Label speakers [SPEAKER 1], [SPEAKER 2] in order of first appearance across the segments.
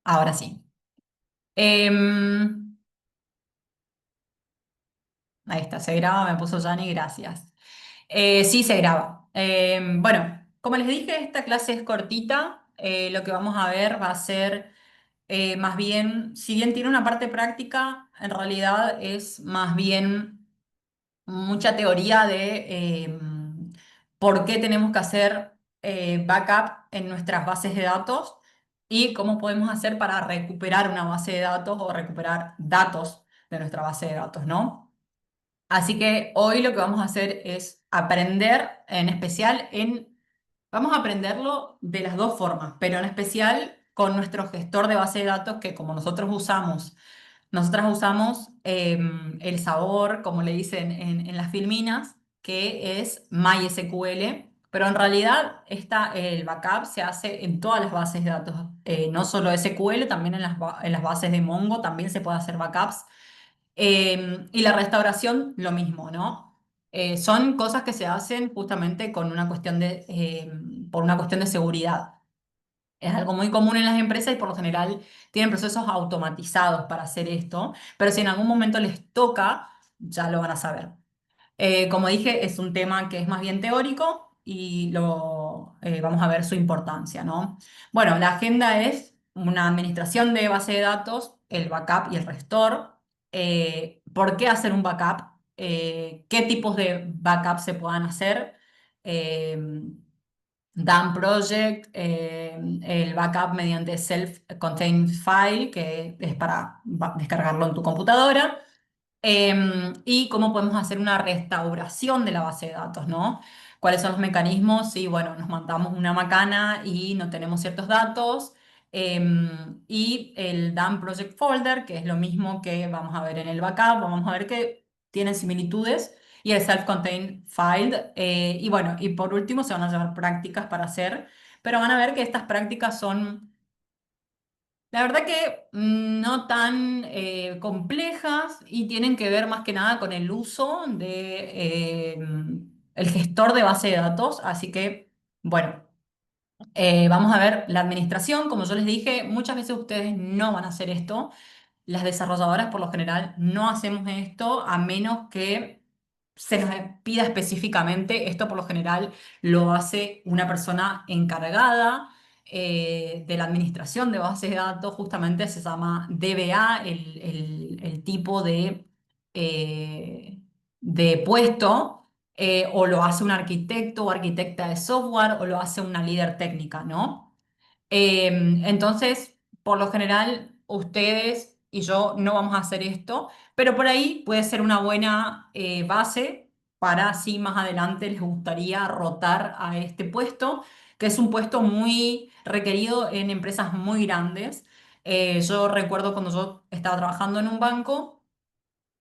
[SPEAKER 1] Ahora sí. Em, Ahí está, se graba, me puso Jani, gracias. Sí, se graba. Bueno, como les dije, esta clase es cortita. Lo que vamos a ver va a ser más bien, si bien tiene una parte práctica, en realidad es más bien mucha teoría de por qué tenemos que hacer backup en nuestras bases de datos y cómo podemos hacer para recuperar una base de datos o recuperar datos de nuestra base de datos, ¿no? Así que hoy lo que vamos a hacer es aprender, en especial vamos a aprenderlo de las dos formas, pero en especial con nuestro gestor de base de datos que como nosotras usamos el sabor, como le dicen en las filminas, que es MySQL, pero en realidad el backup se hace en todas las bases de datos, no solo SQL, también en las bases de Mongo también se puede hacer backups. Y la restauración, lo mismo, ¿no? Son cosas que se hacen justamente por una cuestión de seguridad. Es algo muy común en las empresas y por lo general tienen procesos automatizados para hacer esto, pero si en algún momento les toca, ya lo van a saber. Como dije, es un tema que es más bien teórico y vamos a ver su importancia, ¿no? Bueno, la agenda es una administración de base de datos, el backup y el restore. ¿Por qué hacer un backup? ¿Qué tipos de backup se puedan hacer? Eh, Dan Project, el backup mediante Self-Contained File, que es para descargarlo en tu computadora. Y cómo podemos hacer una restauración de la base de datos, ¿no? ¿Cuáles son los mecanismos? Si, bueno, nos mandamos una macana y no tenemos ciertos datos. Y el DAM Project Folder, que es lo mismo que vamos a ver en el backup, vamos a ver que tienen similitudes. Y el Self-Contained File. Y bueno, y por último se van a llevar prácticas para hacer, pero van a ver que estas prácticas son la verdad que no tan complejas y tienen que ver más que nada con el uso de el gestor de base de datos. Así que, bueno, vamos a ver la administración. Como yo les dije, muchas veces ustedes no van a hacer esto. Las desarrolladoras por lo general no hacemos esto a menos que se nos pida específicamente. Esto por lo general lo hace una persona encargada de la administración de bases de datos. Justamente se llama DBA, el tipo de puesto. O lo hace un arquitecto o arquitecta de software o lo hace una líder técnica, ¿no? Entonces, por lo general, ustedes y yo no vamos a hacer esto, pero por ahí puede ser una buena base para si más adelante les gustaría rotar a este puesto, que es un puesto muy requerido en empresas muy grandes. Yo recuerdo cuando yo estaba trabajando en un banco.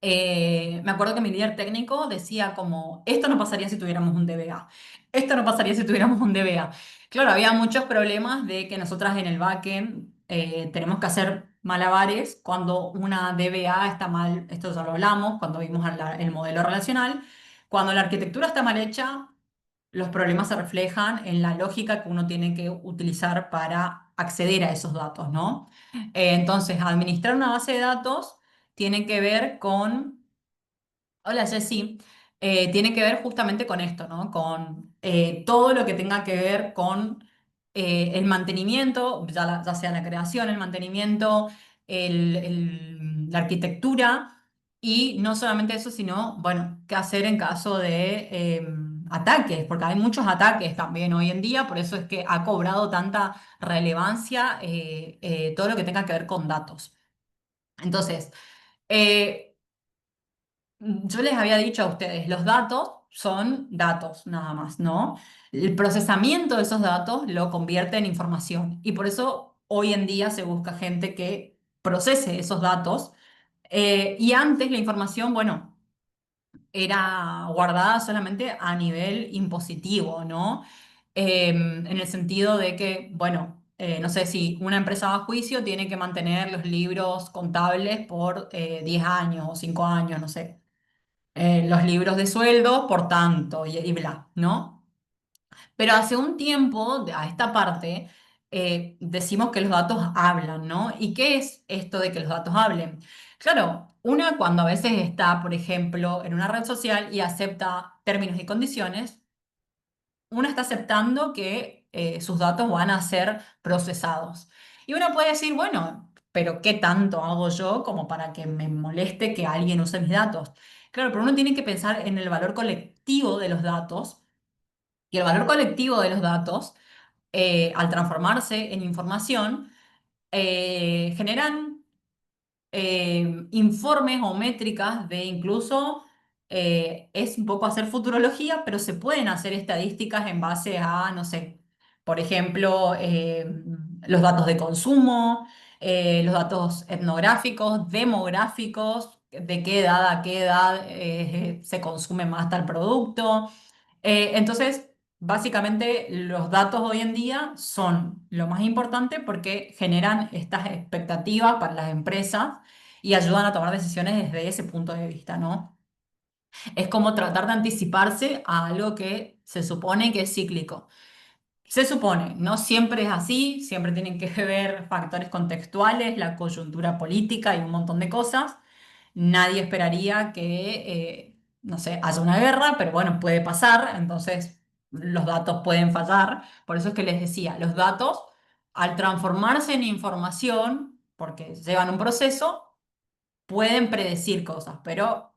[SPEAKER 1] Me acuerdo que mi líder técnico decía como, esto no pasaría si tuviéramos un DBA, esto no pasaría si tuviéramos un DBA. Claro, había muchos problemas de que nosotras en el backend tenemos que hacer malabares cuando una DBA está mal, esto ya lo hablamos cuando vimos el modelo relacional, cuando la arquitectura está mal hecha, los problemas se reflejan en la lógica que uno tiene que utilizar para acceder a esos datos, ¿no? Entonces, administrar una base de datos tiene que ver con, hola Jessy, tiene que ver justamente con esto, ¿no? Con todo lo que tenga que ver con el mantenimiento, ya sea la creación, el mantenimiento, la arquitectura, y no solamente eso, sino, bueno, qué hacer en caso de ataques, porque hay muchos ataques también hoy en día, por eso es que ha cobrado tanta relevancia todo lo que tenga que ver con datos. Entonces, eh, yo les había dicho a ustedes, los datos son datos nada más, ¿no? El procesamiento de esos datos lo convierte en información y por eso hoy en día se busca gente que procese esos datos. Y antes la información, bueno, era guardada solamente a nivel impositivo, ¿no? En el sentido de que, bueno, no sé si una empresa va a juicio tiene que mantener los libros contables por 10 años o 5 años, no sé, los libros de sueldo, por tanto, y bla, ¿no? Pero hace un tiempo, a esta parte, decimos que los datos hablan, ¿no? ¿Y qué es esto de que los datos hablen? Claro, una cuando a veces está, por ejemplo, en una red social y acepta términos y condiciones, una está aceptando que sus datos van a ser procesados. Y uno puede decir, bueno, pero ¿qué tanto hago yo como para que me moleste que alguien use mis datos? Claro, pero uno tiene que pensar en el valor colectivo de los datos. Y el valor colectivo de los datos, al transformarse en información, generan informes o métricas de incluso, es un poco hacer futurología, pero se pueden hacer estadísticas en base a, no sé, por ejemplo, los datos de consumo, los datos etnográficos, demográficos, de qué edad a qué edad se consume más tal producto. Entonces, básicamente, los datos hoy en día son lo más importante porque generan estas expectativas para las empresas y ayudan a tomar decisiones desde ese punto de vista, ¿no? Es como tratar de anticiparse a algo que se supone que es cíclico. Se supone, no siempre es así, siempre tienen que ver factores contextuales, la coyuntura política y un montón de cosas. Nadie esperaría que, no sé, haya una guerra, pero bueno, puede pasar, entonces los datos pueden fallar. Por eso es que les decía, los datos, al transformarse en información, porque llevan un proceso, pueden predecir cosas, pero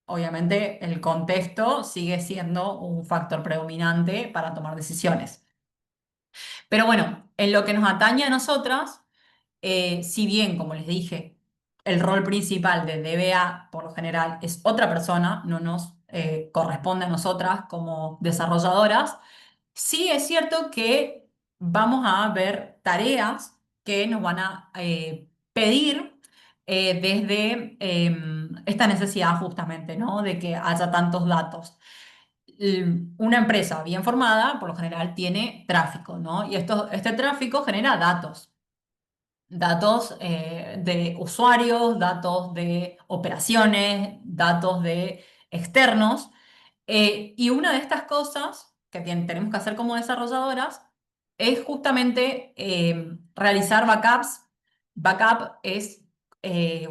[SPEAKER 1] obviamente el contexto sigue siendo un factor predominante para tomar decisiones. Pero bueno, en lo que nos atañe a nosotras, si bien, como les dije, el rol principal de DBA por lo general es otra persona, no nos corresponde a nosotras como desarrolladoras, sí es cierto que vamos a ver tareas que nos van a pedir desde esta necesidad justamente, ¿no? De que haya tantos datos. Una empresa bien formada, por lo general, tiene tráfico, ¿no? Y este tráfico genera datos. Datos de usuarios, datos de operaciones, datos de externos. Y una de estas cosas que tenemos que hacer como desarrolladoras es justamente realizar backups. Backup es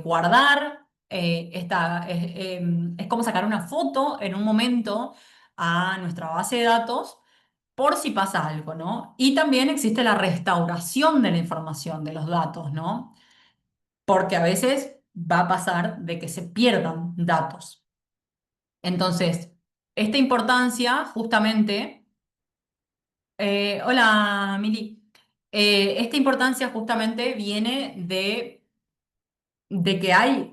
[SPEAKER 1] guardar, es como sacar una foto en un momento a nuestra base de datos por si pasa algo, ¿no? Y también existe la restauración de la información, de los datos, ¿no? Porque a veces va a pasar de que se pierdan datos. Entonces, esta importancia justamente, hola Mili. Esta importancia justamente viene de que hay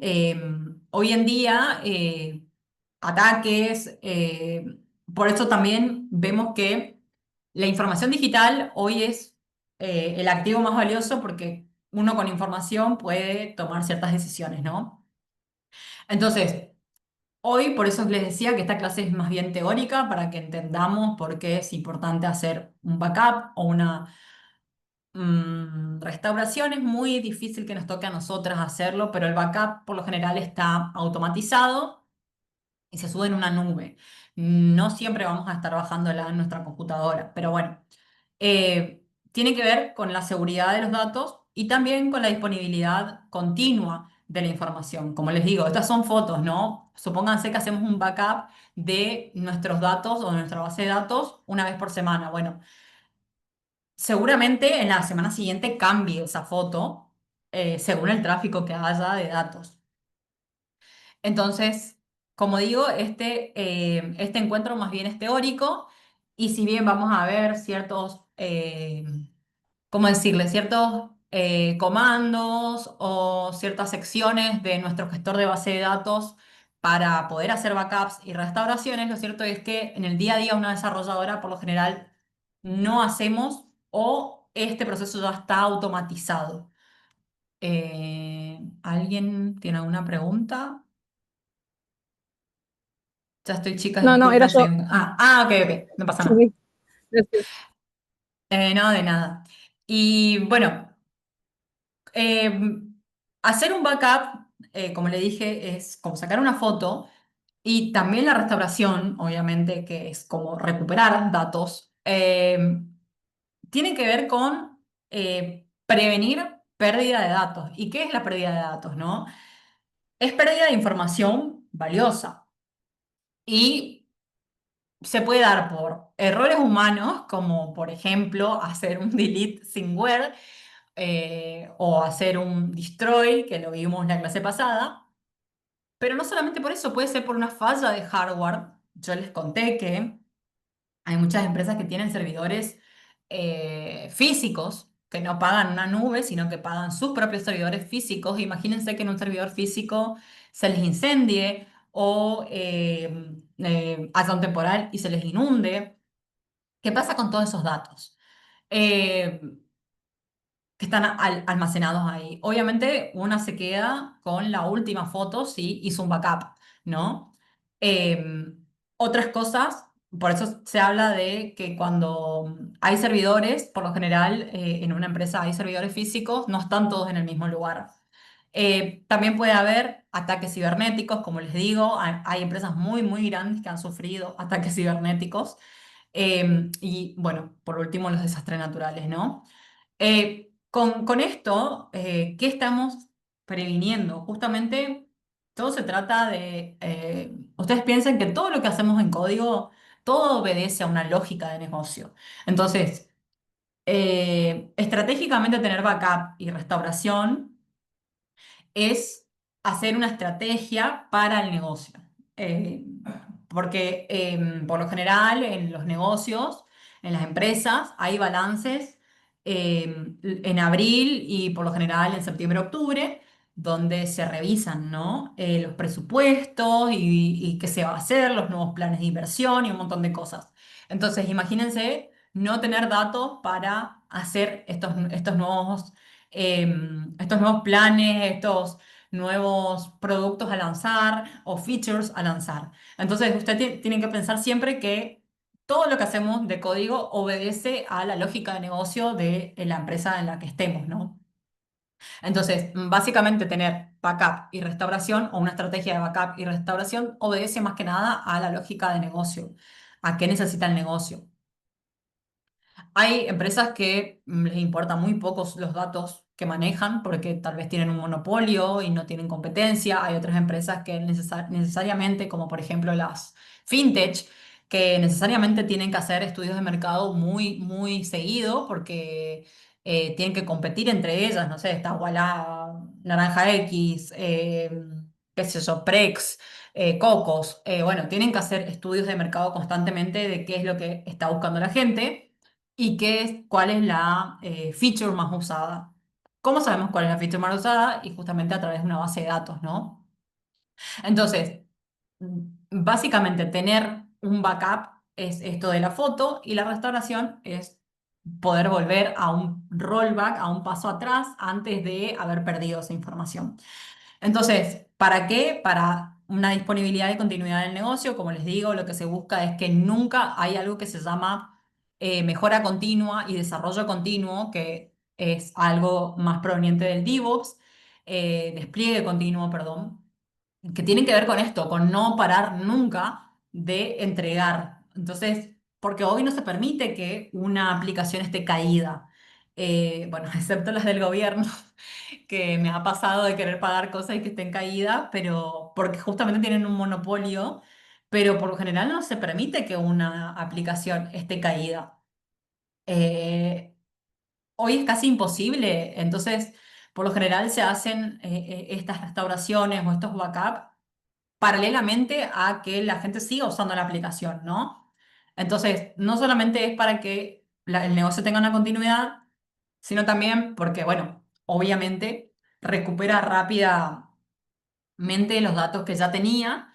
[SPEAKER 1] hoy en día ataques, por eso también vemos que la información digital hoy es el activo más valioso porque uno con información puede tomar ciertas decisiones, ¿no? Entonces, hoy por eso les decía que esta clase es más bien teórica para que entendamos por qué es importante hacer un backup o una restauración. Es muy difícil que nos toque a nosotras hacerlo, pero el backup por lo general está automatizado y se sube en una nube. No siempre vamos a estar bajándola en nuestra computadora, pero bueno, tiene que ver con la seguridad de los datos y también con la disponibilidad continua de la información. Como les digo, estas son fotos, ¿no? Supónganse que hacemos un backup de nuestros datos o de nuestra base de datos una vez por semana. Bueno, seguramente en la semana siguiente cambie esa foto según el tráfico que haya de datos. Entonces, como digo, este encuentro más bien es teórico y si bien vamos a ver ciertos, ¿cómo decirle? Ciertos comandos o ciertas secciones de nuestro gestor de base de datos para poder hacer backups y restauraciones, lo cierto es que en el día a día una desarrolladora por lo general no hacemos o este proceso ya está automatizado. ¿Alguien tiene alguna pregunta? Ya estoy, chicas,
[SPEAKER 2] No, no, era
[SPEAKER 1] disculpen,
[SPEAKER 2] yo.
[SPEAKER 1] ok, ok, no pasa nada.
[SPEAKER 2] Sí, gracias.
[SPEAKER 1] No, de nada. Y bueno, eh, hacer un backup, como le dije, es como sacar una foto y también la restauración, obviamente, que es como recuperar datos, tiene que ver con prevenir pérdida de datos. ¿Y qué es la pérdida de datos, no? Es pérdida de información valiosa y se puede dar por errores humanos, como por ejemplo hacer un delete sin where o hacer un destroy, que lo vimos en la clase pasada, pero no solamente por eso, puede ser por una falla de hardware. Yo les conté que hay muchas empresas que tienen servidores físicos, que no pagan una nube, sino que pagan sus propios servidores físicos. Imagínense que en un servidor físico se les incendie o haya un temporal y se les inunde. ¿Qué pasa con todos esos datos? Eh, que están almacenados ahí. Obviamente, una se queda con la última foto si hizo un backup, ¿no? Otras cosas, por eso se habla de que cuando hay servidores, por lo general, en una empresa hay servidores físicos, no están todos en el mismo lugar. También puede haber ataques cibernéticos, como les digo, hay empresas muy, muy grandes que han sufrido ataques cibernéticos. Y bueno, por último, los desastres naturales, ¿no? Con esto, ¿qué estamos previniendo? Justamente todo se trata de, ustedes piensen que todo lo que hacemos en código, todo obedece a una lógica de negocio. Entonces, estratégicamente tener backup y restauración es hacer una estrategia para el negocio. Eh, Porque por lo general en los negocios, en las empresas, hay balances en abril y por lo general en septiembre-octubre, donde se revisan, ¿no? Los presupuestos y qué se va a hacer, los nuevos planes de inversión y un montón de cosas. Entonces, imagínense no tener datos para hacer estos nuevos planes, estos nuevos productos a lanzar o features a lanzar. Entonces, usted tiene que pensar siempre que todo lo que hacemos de código obedece a la lógica de negocio de la empresa en la que estemos, ¿no? Entonces, básicamente tener backup y restauración o una estrategia de backup y restauración obedece más que nada a la lógica de negocio, a qué necesita el negocio. Hay empresas que les importan muy pocos los datos que manejan porque tal vez tienen un monopolio y no tienen competencia. Hay otras empresas que necesariamente, como por ejemplo las fintech, que necesariamente tienen que hacer estudios de mercado muy, muy seguido porque tienen que competir entre ellas. No sé, está Ualá, Naranja X, qué sé yo, Prex. Cocos, bueno, tienen que hacer estudios de mercado constantemente de qué es lo que está buscando la gente y cuál es la feature más usada. ¿Cómo sabemos cuál es la feature más usada? Y justamente a través de una base de datos, ¿no? Entonces, básicamente tener un backup es esto de la foto y la restauración es poder volver a un rollback, a un paso atrás antes de haber perdido esa información. Entonces, ¿para qué? Para una disponibilidad y continuidad del negocio. Como les digo, lo que se busca es que nunca hay algo que se llama mejora continua y desarrollo continuo, que es algo más proveniente del DevOps, despliegue continuo, perdón, que tienen que ver con esto, con no parar nunca de entregar. Entonces, porque hoy no se permite que una aplicación esté caída. Bueno, excepto las del gobierno, que me ha pasado de querer pagar cosas y que estén caídas, pero porque justamente tienen un monopolio, pero por lo general no se permite que una aplicación esté caída. Eh, Hoy es casi imposible, entonces por lo general se hacen estas restauraciones o estos backups paralelamente a que la gente siga usando la aplicación, ¿no? Entonces, no solamente es para que el negocio tenga una continuidad, sino también porque, bueno, obviamente recupera rápidamente los datos que ya tenía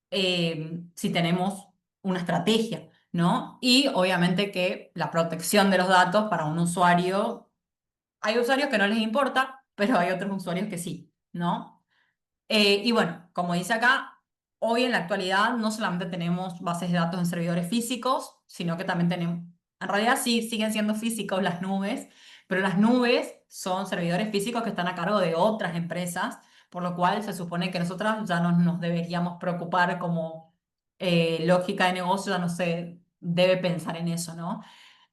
[SPEAKER 1] si tenemos una estrategia, ¿no? Y obviamente que la protección de los datos para un usuario, hay usuarios que no les importa, pero hay otros usuarios que sí, ¿no? Y bueno, como dice acá, hoy en la actualidad no solamente tenemos bases de datos en servidores físicos, sino que también tenemos, en realidad sí siguen siendo físicos las nubes, pero las nubes son servidores físicos que están a cargo de otras empresas, por lo cual se supone que nosotras ya no nos deberíamos preocupar como lógica de negocio, ya no se debe pensar en eso, ¿no?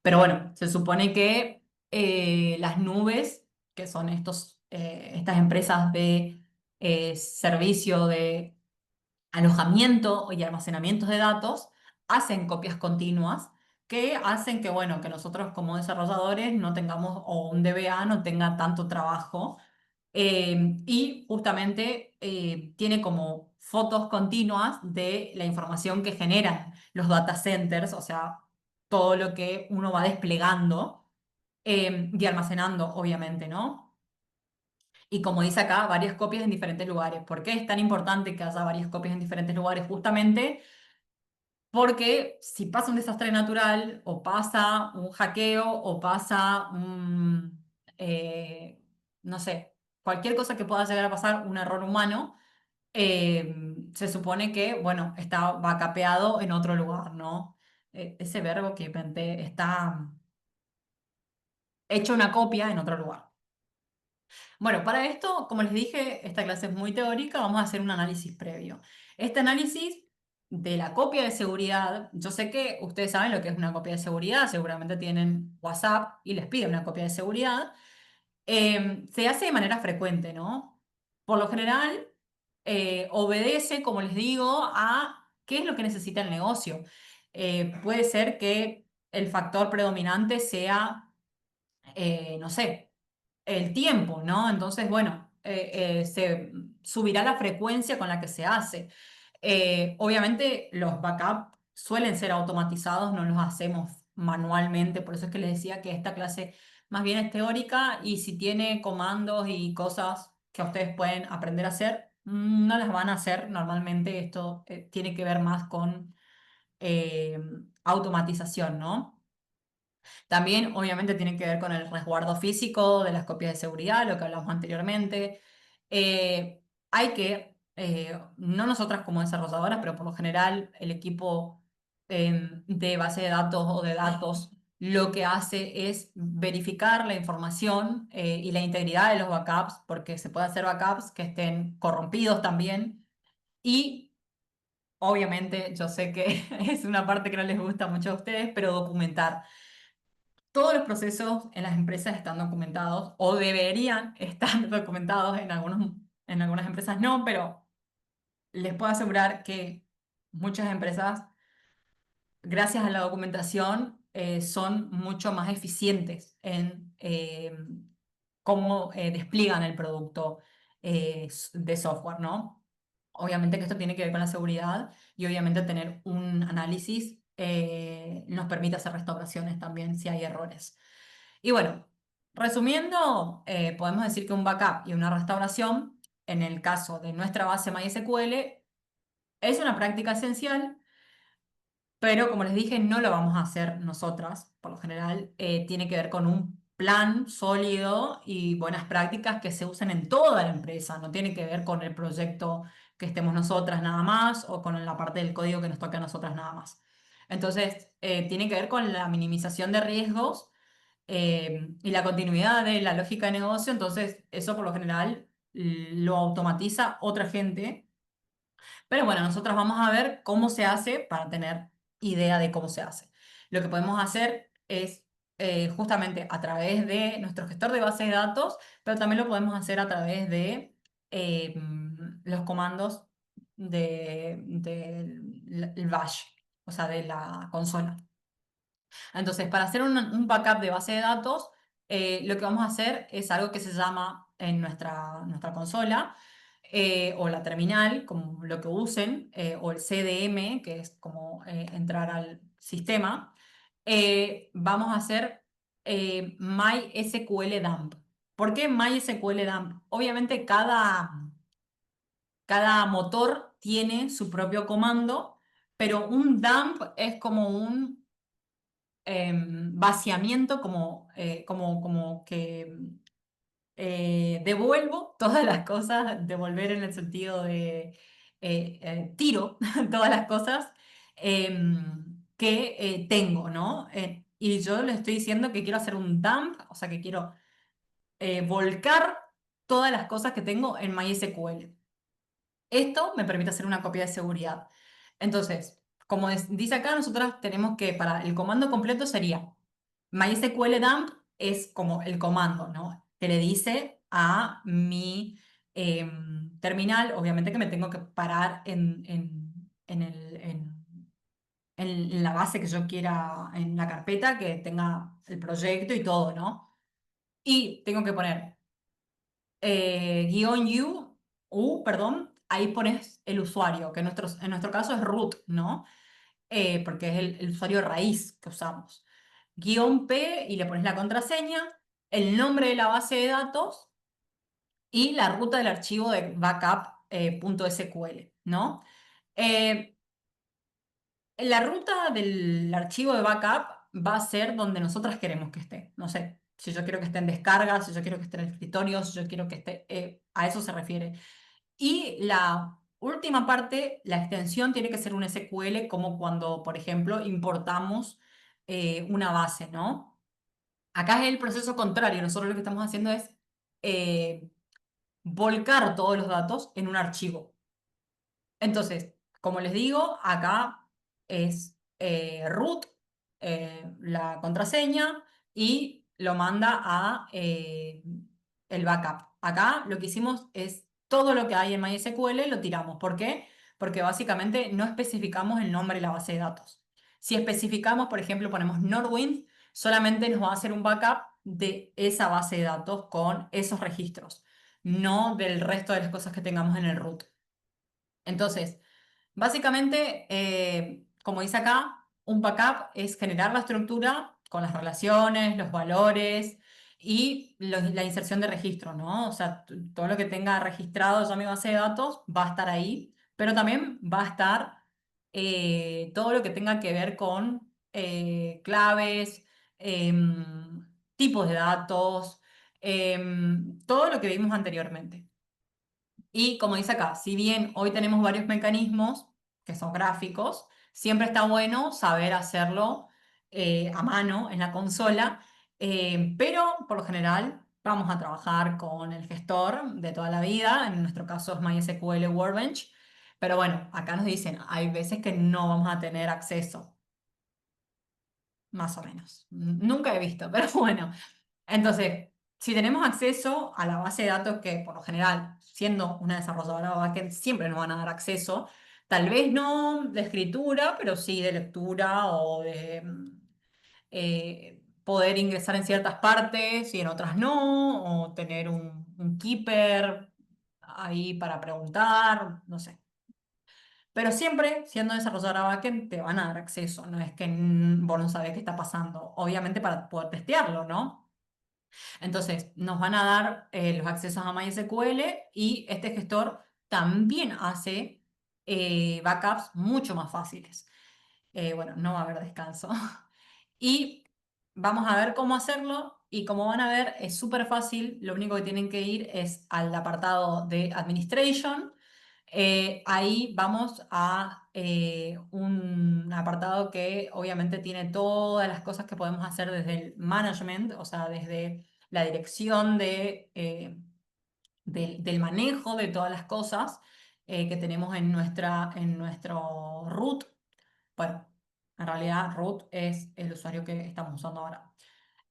[SPEAKER 1] Pero bueno, se supone que las nubes, que son estas empresas de servicio de alojamiento y almacenamientos de datos, hacen copias continuas que hacen que, bueno, que nosotros como desarrolladores no tengamos, o un DBA no tenga tanto trabajo. Y justamente tiene como fotos continuas de la información que generan los data centers, o sea, todo lo que uno va desplegando y almacenando, obviamente, ¿no? Y como dice acá, varias copias en diferentes lugares. ¿Por qué es tan importante que haya varias copias en diferentes lugares? Justamente porque si pasa un desastre natural, o pasa un hackeo, o pasa un, no sé, cualquier cosa que pueda llegar a pasar, un error humano, se supone que, bueno, está backupeado en otro lugar, ¿no? Ese verbo que inventé está hecho una copia en otro lugar. Bueno, para esto, como les dije, esta clase es muy teórica, vamos a hacer un análisis previo. Este análisis de la copia de seguridad, yo sé que ustedes saben lo que es una copia de seguridad, seguramente tienen WhatsApp y les pide una copia de seguridad. Se hace de manera frecuente, ¿no? Por lo general, obedece, como les digo, a qué es lo que necesita el negocio. Puede ser que el factor predominante sea, no sé, el tiempo, ¿no? Entonces, bueno, se subirá la frecuencia con la que se hace. Obviamente los backups suelen ser automatizados, no los hacemos manualmente, por eso es que les decía que esta clase más bien es teórica y si tiene comandos y cosas que ustedes pueden aprender a hacer, no las van a hacer. Normalmente esto tiene que ver más con eh, automatización, ¿no? También, obviamente, tiene que ver con el resguardo físico de las copias de seguridad, lo que hablamos anteriormente. Hay que, no nosotras como desarrolladoras, pero por lo general el equipo de base de datos o de datos lo que hace es verificar la información y la integridad de los backups, porque se puede hacer backups que estén corrompidos también. Y obviamente, yo sé que es una parte que no les gusta mucho a ustedes, pero documentar. Todos los procesos en las empresas están documentados o deberían estar documentados, en algunas empresas no, pero les puedo asegurar que muchas empresas, gracias a la documentación, son mucho más eficientes en cómo despliegan el producto de software, ¿no? Obviamente que esto tiene que ver con la seguridad y obviamente tener un análisis nos permite hacer restauraciones también si hay errores. Y bueno, resumiendo, podemos decir que un backup y una restauración, en el caso de nuestra base MySQL, es una práctica esencial, pero como les dije, no lo vamos a hacer nosotras. Por lo general, tiene que ver con un plan sólido y buenas prácticas que se usen en toda la empresa. No tiene que ver con el proyecto que estemos nosotras nada más o con la parte del código que nos toque a nosotras nada más. Entonces, tiene que ver con la minimización de riesgos y la continuidad de la lógica de negocio. Entonces, eso por lo general lo automatiza otra gente, pero bueno, nosotros vamos a ver cómo se hace para tener idea de cómo se hace. Lo que podemos hacer es justamente a través de nuestro gestor de base de datos, pero también lo podemos hacer a través de los comandos del bash, o sea, de la consola. Entonces, para hacer un backup de base de datos, lo que vamos a hacer es algo que se llama en nuestra consola o la terminal, como lo que usen, o el CDM, que es como entrar al sistema. Vamos a hacer MySQL dump. ¿Por qué MySQL dump? Obviamente cada motor tiene su propio comando, pero un dump es como un vaciamiento, como que devuelvo todas las cosas, devolver en el sentido de tiro todas las cosas que tengo, ¿no? Y yo le estoy diciendo que quiero hacer un dump, o sea que quiero volcar todas las cosas que tengo en MySQL. Esto me permite hacer una copia de seguridad. Entonces, como dice acá, nosotros tenemos que, para el comando completo sería MySQL dump es como el comando, ¿no? Que le dice a mi terminal, obviamente que me tengo que parar en la base que yo quiera, en la carpeta que tenga el proyecto y todo, ¿no? Y tengo que poner guión perdón, ahí pones el usuario, que en nuestro caso es root, ¿no? Porque es el usuario raíz que usamos. Guión P y le pones la contraseña, el nombre de la base de datos y la ruta del archivo de backup .sql, ¿no? Eh, la ruta del archivo de backup va a ser donde nosotras queremos que esté. No sé, si yo quiero que esté en descarga, si yo quiero que esté en el escritorio, si yo quiero que esté... a eso se refiere. Y la última parte, la extensión tiene que ser un SQL como cuando, por ejemplo, importamos una base, ¿no? Acá es el proceso contrario. Nosotros lo que estamos haciendo es eh, volcar todos los datos en un archivo. Entonces, como les digo, acá es root, la contraseña, y lo manda a el backup. Acá lo que hicimos es todo lo que hay en MySQL lo tiramos. ¿Por qué? Porque básicamente no especificamos el nombre de la base de datos. Si especificamos, por ejemplo, ponemos Nordwind, solamente nos va a hacer un backup de esa base de datos con esos registros, no del resto de las cosas que tengamos en el root. Entonces, básicamente, como dice acá, un backup es generar la estructura con las relaciones, los valores y la inserción de registro, ¿no? O sea, todo lo que tenga registrado ya mi base de datos va a estar ahí, pero también va a estar todo lo que tenga que ver con claves, tipos de datos, todo lo que vimos anteriormente. Y como dice acá, si bien hoy tenemos varios mecanismos que son gráficos, siempre está bueno saber hacerlo a mano en la consola, pero por lo general vamos a trabajar con el gestor de toda la vida, en nuestro caso es MySQL Workbench, pero bueno, acá nos dicen, hay veces que no vamos a tener acceso, más o menos. Nunca he visto, pero bueno. Entonces, si tenemos acceso a la base de datos que por lo general, siendo una desarrolladora backend, siempre nos van a dar acceso, tal vez no de escritura, pero sí de lectura o de poder ingresar en ciertas partes y en otras no, o tener un keeper ahí para preguntar, no sé. Pero siempre, siendo desarrolladora backend, te van a dar acceso, no es que vos no sabés qué está pasando, obviamente para poder testearlo, ¿no? Entonces, nos van a dar los accesos a MySQL y este gestor también hace backups mucho más fáciles. Bueno, no va a haber descanso. Y vamos a ver cómo hacerlo y como van a ver es súper fácil. Lo único que tienen que ir es al apartado de Administration. Ahí vamos a un apartado que obviamente tiene todas las cosas que podemos hacer desde el management, o sea, desde la dirección del manejo de todas las cosas que tenemos en nuestro root. Bueno, en realidad root es el usuario que estamos usando ahora.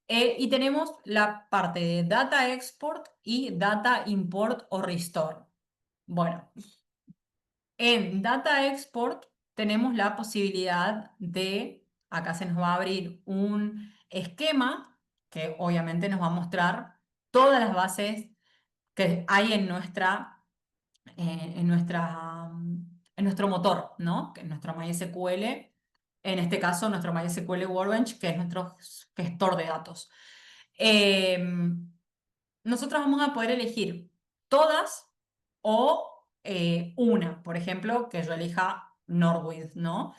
[SPEAKER 1] Y tenemos la parte de data export y data import o restore. Bueno, en Data Export tenemos la posibilidad de, acá se nos va a abrir un esquema que obviamente nos va a mostrar todas las bases que hay en nuestro motor, ¿no? Que es nuestro MySQL, en este caso nuestro MySQL Workbench, que es nuestro gestor de datos. Nosotros vamos a poder elegir todas o una, por ejemplo, que yo elija Norwid, ¿no?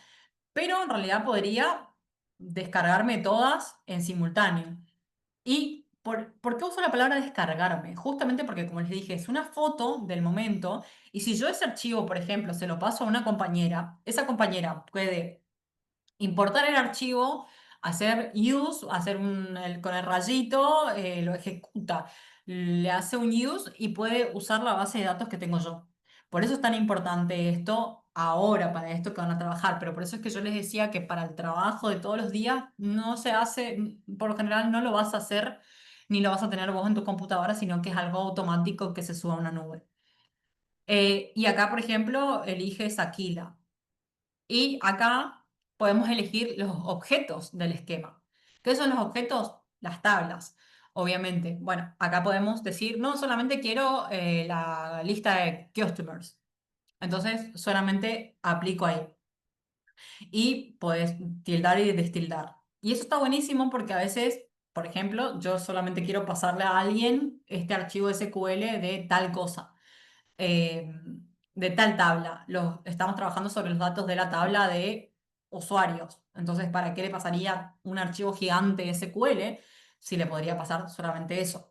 [SPEAKER 1] Pero en realidad podría descargarme todas en simultáneo. ¿Y por qué uso la palabra descargarme? Justamente porque, como les dije, es una foto del momento y si yo ese archivo, por ejemplo, se lo paso a una compañera, esa compañera puede importar el archivo, hacer use, con el rayito, lo ejecuta, le hace un use y puede usar la base de datos que tengo yo. Por eso es tan importante esto ahora para esto que van a trabajar, pero por eso es que yo les decía que para el trabajo de todos los días no se hace, por lo general no lo vas a hacer ni lo vas a tener vos en tu computadora, sino que es algo automático que se suba a una nube. Y acá, por ejemplo, eliges Aquila. Y acá podemos elegir los objetos del esquema. ¿Qué son los objetos? Las tablas, obviamente. Bueno, acá podemos decir, no solamente quiero la lista de customers. Entonces, solamente aplico ahí. Y puedes tildar y destildar. Y eso está buenísimo porque a veces, por ejemplo, yo solamente quiero pasarle a alguien este archivo SQL de tal cosa, eh, de tal tabla. Estamos trabajando sobre los datos de la tabla de usuarios. Entonces, ¿para qué le pasaría un archivo gigante SQL si le podría pasar solamente eso?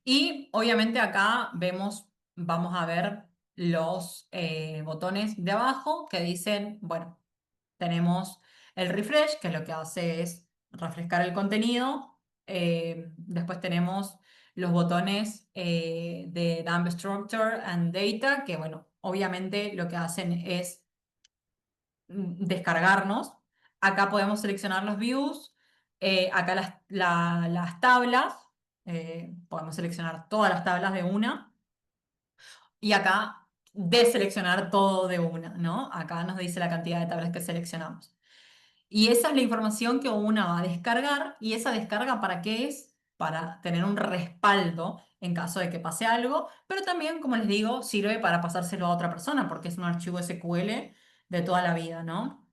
[SPEAKER 1] Y obviamente acá vemos, vamos a ver los botones de abajo que dicen, bueno, tenemos el refresh, que lo que hace es refrescar el contenido. Después tenemos los botones de Dump Structure and Data, que bueno, obviamente lo que hacen es descargarnos. Acá podemos seleccionar los views, acá las tablas, podemos seleccionar todas las tablas de una y acá deseleccionar todo de una, ¿no? Acá nos dice la cantidad de tablas que seleccionamos. Y esa es la información que una va a descargar. ¿Y esa descarga para qué es? Para tener un respaldo en caso de que pase algo, pero también, como les digo, sirve para pasárselo a otra persona porque es un archivo SQL de toda la vida, ¿no?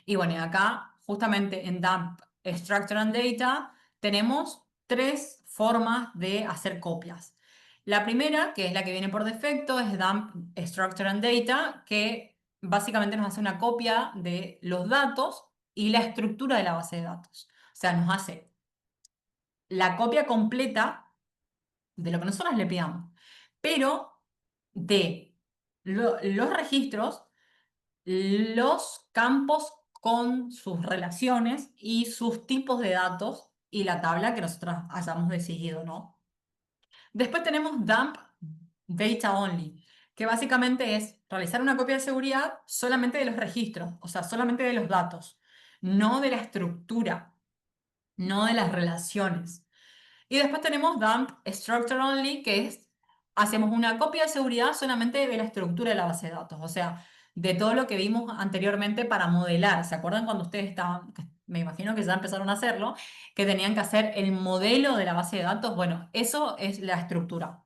[SPEAKER 1] Y bueno, y acá, justamente en Dump Structure and Data, tenemos tres formas de hacer copias. La primera, que es la que viene por defecto, es Dump Structure and Data, que básicamente nos hace una copia de los datos y la estructura de la base de datos. O sea, nos hace la copia completa de lo que nosotros le pidamos, pero de los registros, los campos con sus relaciones y sus tipos de datos y la tabla que nosotros hayamos decidido, ¿no? Después tenemos dump data only, que básicamente es realizar una copia de seguridad solamente de los registros, o sea, solamente de los datos, no de la estructura, no de las relaciones. Y después tenemos dump structure only, que es, hacemos una copia de seguridad solamente de la estructura de la base de datos, o sea, de todo lo que vimos anteriormente para modelar. ¿Se acuerdan cuando ustedes estaban, me imagino que ya empezaron a hacerlo, que tenían que hacer el modelo de la base de datos? Bueno, eso es la estructura,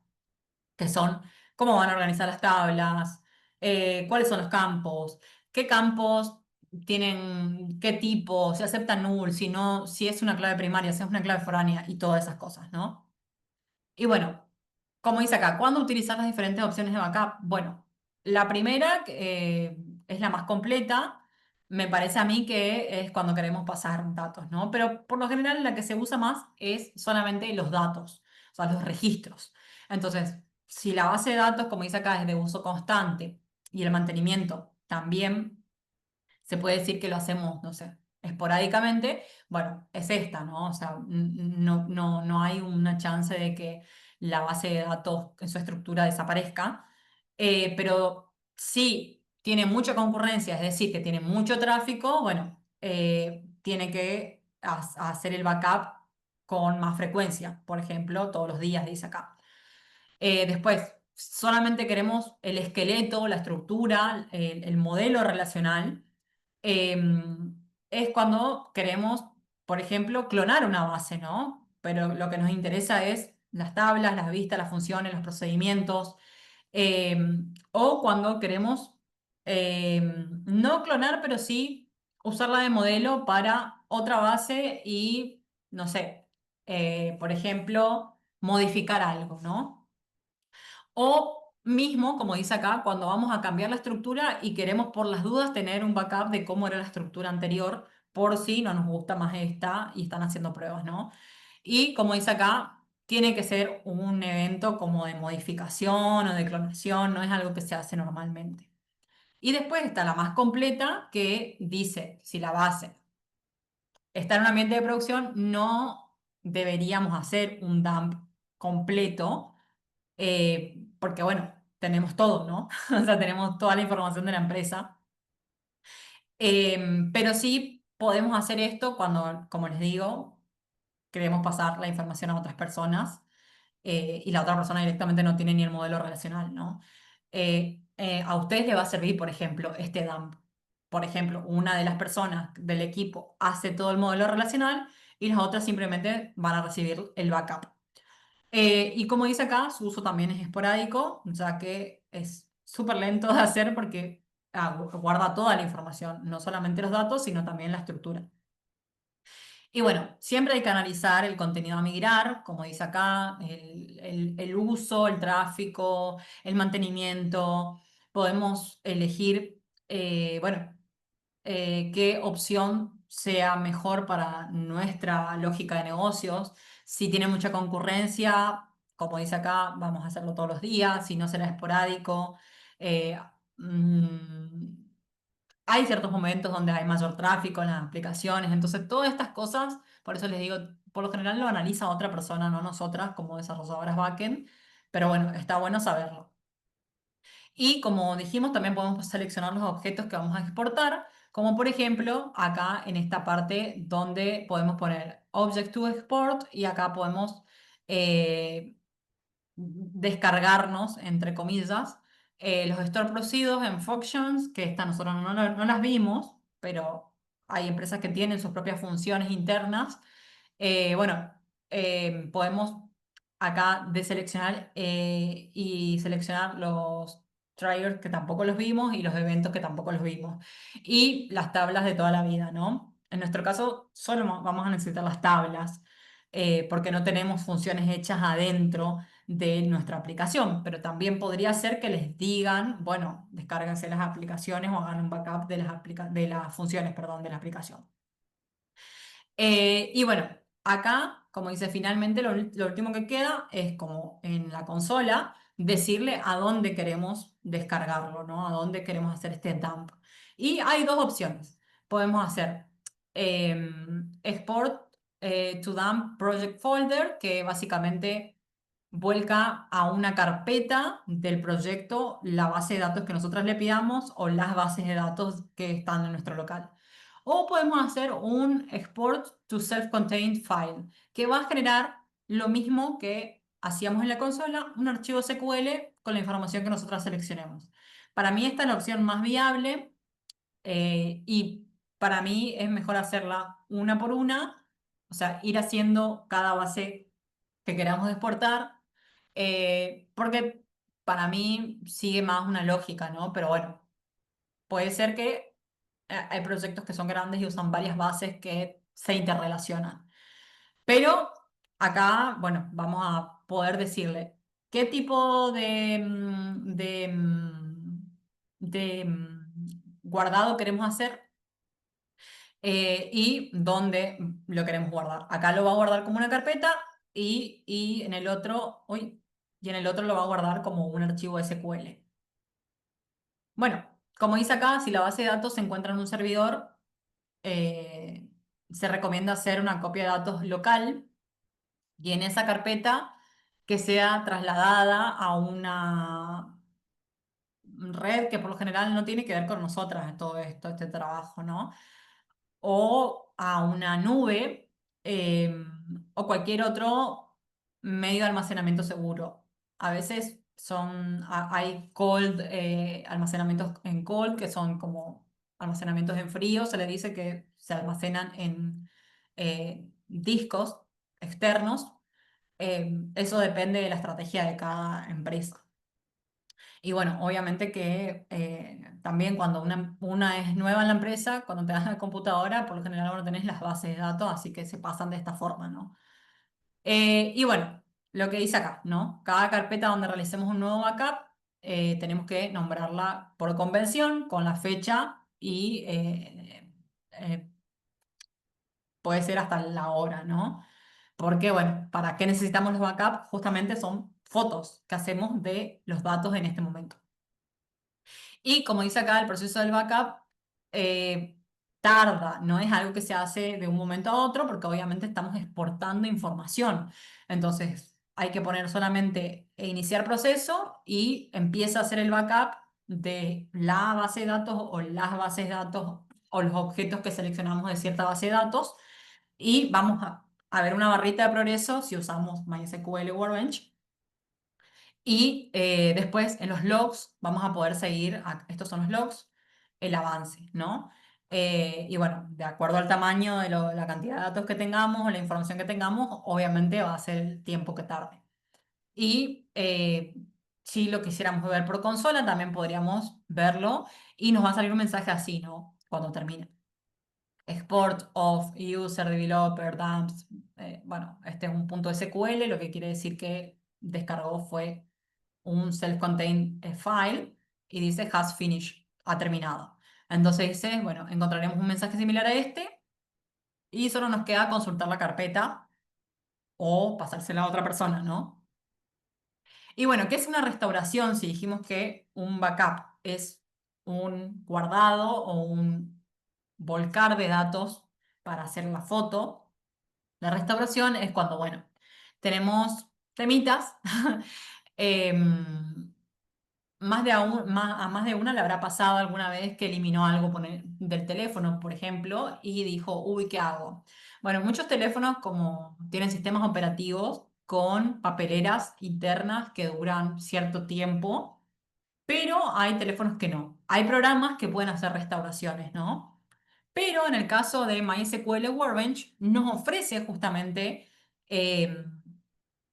[SPEAKER 1] que son cómo van a organizar las tablas, cuáles son los campos, qué campos tienen qué tipo, si aceptan null, si no, si es una clave primaria, si es una clave foránea y todas esas cosas, ¿no? Y bueno, como dice acá, ¿cuándo utilizar las diferentes opciones de backup? Bueno, la primera, que, es la más completa, me parece a mí que es cuando queremos pasar datos, ¿no? Pero por lo general la que se usa más es solamente los datos, o sea, los registros. Entonces, si la base de datos, como dice acá, es de uso constante y el mantenimiento también se puede decir que lo hacemos, no sé, esporádicamente, bueno, es esta, ¿no? O sea, no hay una chance de que la base de datos en su estructura desaparezca, pero si tiene mucha concurrencia, es decir, que tiene mucho tráfico, bueno, tiene que hacer el backup con más frecuencia, por ejemplo, todos los días, dice acá. Después, solamente queremos el esqueleto, la estructura, el modelo relacional. Eh, es cuando queremos, por ejemplo, clonar una base, ¿no? Pero lo que nos interesa es las tablas, las vistas, las funciones, los procedimientos. Eh, o cuando queremos no clonar, pero sí usarla de modelo para otra base y, no sé, por ejemplo, modificar algo, ¿no? O mismo, como dice acá, cuando vamos a cambiar la estructura y queremos por las dudas tener un backup de cómo era la estructura anterior, por si no nos gusta más esta y están haciendo pruebas, ¿no? Y como dice acá, tiene que ser un evento como de modificación o de clonación, no es algo que se hace normalmente. Y después está la más completa que dice, si la base está en un ambiente de producción, no deberíamos hacer un dump completo porque bueno, tenemos todo, ¿no? O sea, tenemos toda la información de la empresa. Pero sí podemos hacer esto cuando, como les digo, queremos pasar la información a otras personas y la otra persona directamente no tiene ni el modelo relacional, ¿no? A ustedes les va a servir, por ejemplo, este dump. Por ejemplo, una de las personas del equipo hace todo el modelo relacional y las otras simplemente van a recibir el backup. Y como dice acá, su uso también es esporádico, ya que es súper lento de hacer porque guarda toda la información, no solamente los datos, sino también la estructura. Y bueno, siempre hay que analizar el contenido a migrar, como dice acá, el uso, el tráfico, el mantenimiento. Podemos elegir, bueno, qué opción sea mejor para nuestra lógica de negocios. Si tiene mucha concurrencia, como dice acá, vamos a hacerlo todos los días, si no será esporádico. Eh, mm, Hay ciertos momentos donde hay mayor tráfico en las aplicaciones, entonces todas estas cosas, por eso les digo, por lo general lo analiza otra persona, no nosotras como desarrolladoras backend, pero bueno, está bueno saberlo. Y como dijimos, también podemos seleccionar los objetos que vamos a exportar, como por ejemplo acá en esta parte donde podemos poner Object to Export y acá podemos eh, descargarnos, entre comillas, los store procedures en functions, que esta nosotros no las vimos, pero hay empresas que tienen sus propias funciones internas. Bueno, podemos acá deseleccionar y seleccionar los triggers que tampoco los vimos y los eventos que tampoco los vimos. Y las tablas de toda la vida, ¿no? En nuestro caso, solo vamos a necesitar las tablas, porque no tenemos funciones hechas adentro de nuestra aplicación, pero también podría ser que les digan, bueno, descárguense las aplicaciones o hagan un backup de de las funciones, perdón, de la aplicación. Y bueno, acá, como dice, finalmente lo último que queda es como en la consola decirle a dónde queremos descargarlo, ¿no? A dónde queremos hacer este dump. Y hay dos opciones. Podemos hacer export to dump project folder, que básicamente vuelca a una carpeta del proyecto la base de datos que nosotros le pidamos o las bases de datos que están en nuestro local. O podemos hacer un export to self-contained file, que va a generar lo mismo que hacíamos en la consola, un archivo SQL con la información que nosotros seleccionemos. Para mí esta es la opción más viable y para mí es mejor hacerla una por una, o sea, ir haciendo cada base que queramos exportar, porque para mí sigue más una lógica, ¿no? Pero bueno, puede ser que hay proyectos que son grandes y usan varias bases que se interrelacionan. Pero acá, bueno, vamos a poder decirle qué tipo de guardado queremos hacer y dónde lo queremos guardar. Acá lo va a guardar como una carpeta y en el otro, uy, y en el otro lo va a guardar como un archivo SQL. Bueno, como dice acá, si la base de datos se encuentra en un servidor, eh, se recomienda hacer una copia de datos local y en esa carpeta que sea trasladada a una red que por lo general no tiene que ver con nosotras todo esto, este trabajo, ¿no? O a una nube eh, o cualquier otro medio de almacenamiento seguro. A veces hay cold, almacenamientos en cold, que son como almacenamientos en frío, se le dice que se almacenan en discos externos. Eso depende de la estrategia de cada empresa. Y bueno, obviamente que también cuando una es nueva en la empresa, cuando te das la computadora, por lo general no tenés las bases de datos, así que se pasan de esta forma, ¿no? Y bueno, lo que dice acá, ¿no? Cada carpeta donde realicemos un nuevo backup, tenemos que nombrarla por convención, con la fecha y eh, puede ser hasta la hora, ¿no? Porque, bueno, ¿para qué necesitamos los backups? Justamente son fotos que hacemos de los datos en este momento. Y como dice acá, el proceso del backup eh, tarda, no es algo que se hace de un momento a otro, porque obviamente estamos exportando información. Entonces, hay que poner solamente iniciar proceso y empieza a hacer el backup de la base de datos o las bases de datos o los objetos que seleccionamos de cierta base de datos y vamos a ver una barrita de progreso si usamos MySQL Workbench. Y después en los logs vamos a poder seguir, estos son los logs, el avance, ¿no? Y bueno, de acuerdo al tamaño de la cantidad de datos que tengamos o la información que tengamos, obviamente va a ser el tiempo que tarde. Y si lo quisiéramos ver por consola, también podríamos verlo y nos va a salir un mensaje así, ¿no? Cuando termine. Export of user developer dumps. Bueno, este es un punto SQL, lo que quiere decir que descargó fue un self-contained file y dice has finished, ha terminado. Entonces dice, bueno, encontraremos un mensaje similar a este y solo nos queda consultar la carpeta o pasársela a otra persona, ¿no? Y bueno, ¿qué es una restauración? Si dijimos que un backup es un guardado o un volcar de datos para hacer la foto, la restauración es cuando, bueno, tenemos temitas. em, a más de una le habrá pasado alguna vez que eliminó algo del teléfono, por ejemplo, y dijo, uy, ¿qué hago? Bueno, muchos teléfonos como tienen sistemas operativos con papeleras internas que duran cierto tiempo, pero hay teléfonos que no. Hay programas que pueden hacer restauraciones, ¿no? Pero en el caso de MySQL Workbench nos ofrece justamente eh,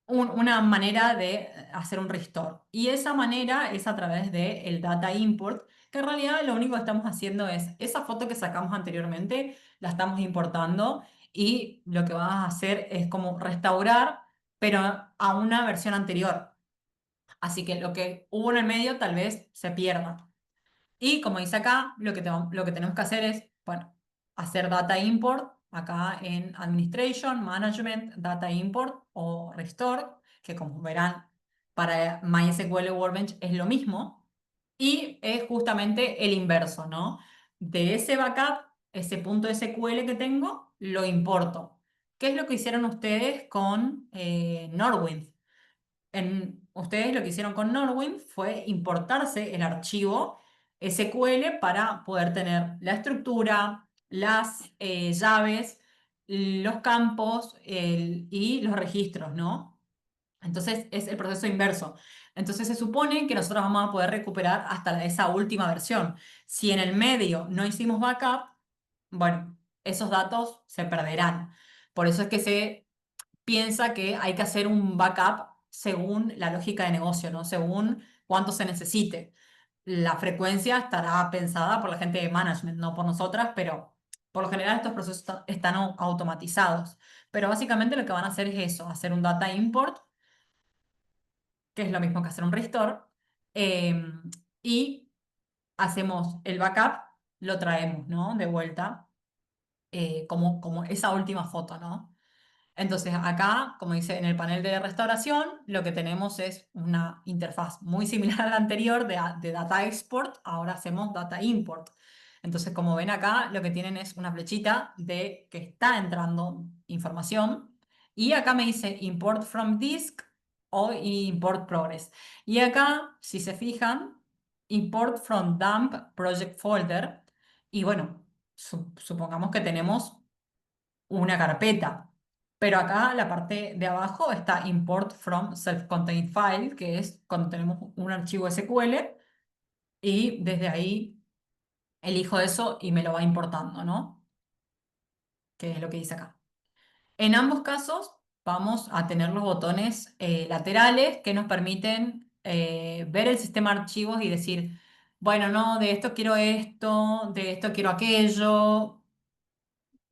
[SPEAKER 1] una manera de hacer un restore. Y esa manera es a través del data import, que en realidad lo único que estamos haciendo es esa foto que sacamos anteriormente, la estamos importando y lo que vas a hacer es como restaurar, pero a una versión anterior. Así que lo que hubo en el medio tal vez se pierda. Y como dice acá, lo que tenemos que hacer es, bueno, hacer data import acá en Administration, Management, Data Import o Restore, que como verán para MySQL Workbench es lo mismo. Y es justamente el inverso, ¿no? De ese backup, ese punto SQL que tengo, lo importo. ¿Qué es lo que hicieron ustedes con Norwind? Ustedes lo que hicieron con Norwind fue importarse el archivo SQL para poder tener la estructura, las llaves, los campos y los registros, ¿no? Entonces es el proceso inverso. Entonces se supone que nosotros vamos a poder recuperar hasta esa última versión. Si en el medio no hicimos backup, bueno, esos datos se perderán. Por eso es que se piensa que hay que hacer un backup según la lógica de negocio, ¿no? Según cuánto se necesite. La frecuencia estará pensada por la gente de management, no por nosotras, pero por lo general estos procesos están automatizados. Pero básicamente lo que van a hacer es eso, hacer un data import, que es lo mismo que hacer un restore, y hacemos el backup, lo traemos, ¿no? De vuelta, como esa última foto, ¿no? Entonces, acá, como dice en el panel de restauración, lo que tenemos es una interfaz muy similar a la anterior de Data Export, ahora hacemos Data Import. Entonces, como ven acá, lo que tienen es una flechita de que está entrando información y acá me dice Import from Disk o Import Progress. Y acá, si se fijan, Import from Dump Project Folder y bueno, supongamos que tenemos una carpeta. Pero acá la parte de abajo está import from self-contained file, que es cuando tenemos un archivo SQL y desde ahí elijo eso y me lo va importando, ¿no? Que es lo que dice acá. En ambos casos vamos a tener los botones laterales que nos permiten ver el sistema de archivos y decir, bueno, no, de esto, de esto quiero aquello.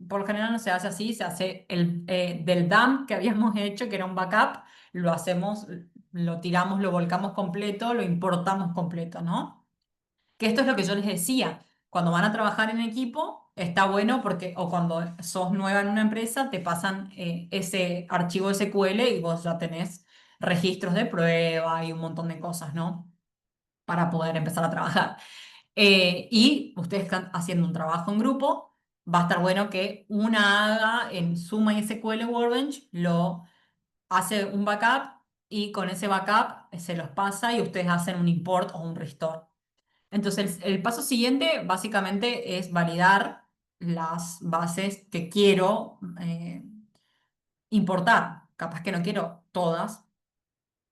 [SPEAKER 1] Por lo general no se hace así, se hace del dump que habíamos hecho, que era un backup, lo hacemos, lo tiramos, lo volcamos completo, lo importamos completo, ¿no? Que esto es lo que yo les decía, cuando van a trabajar en equipo, está bueno porque, o cuando sos nueva en una empresa, te pasan ese archivo SQL y vos ya tenés registros de prueba y un montón de cosas, ¿no? Para poder empezar a trabajar. Y ustedes están haciendo un trabajo en grupo, va a estar bueno que una haga en su MySQL Workbench, lo hace un backup y con ese backup se los pasa y ustedes hacen un import o un restore. Entonces, el paso siguiente básicamente es validar las bases que quiero importar. Capaz que no quiero todas,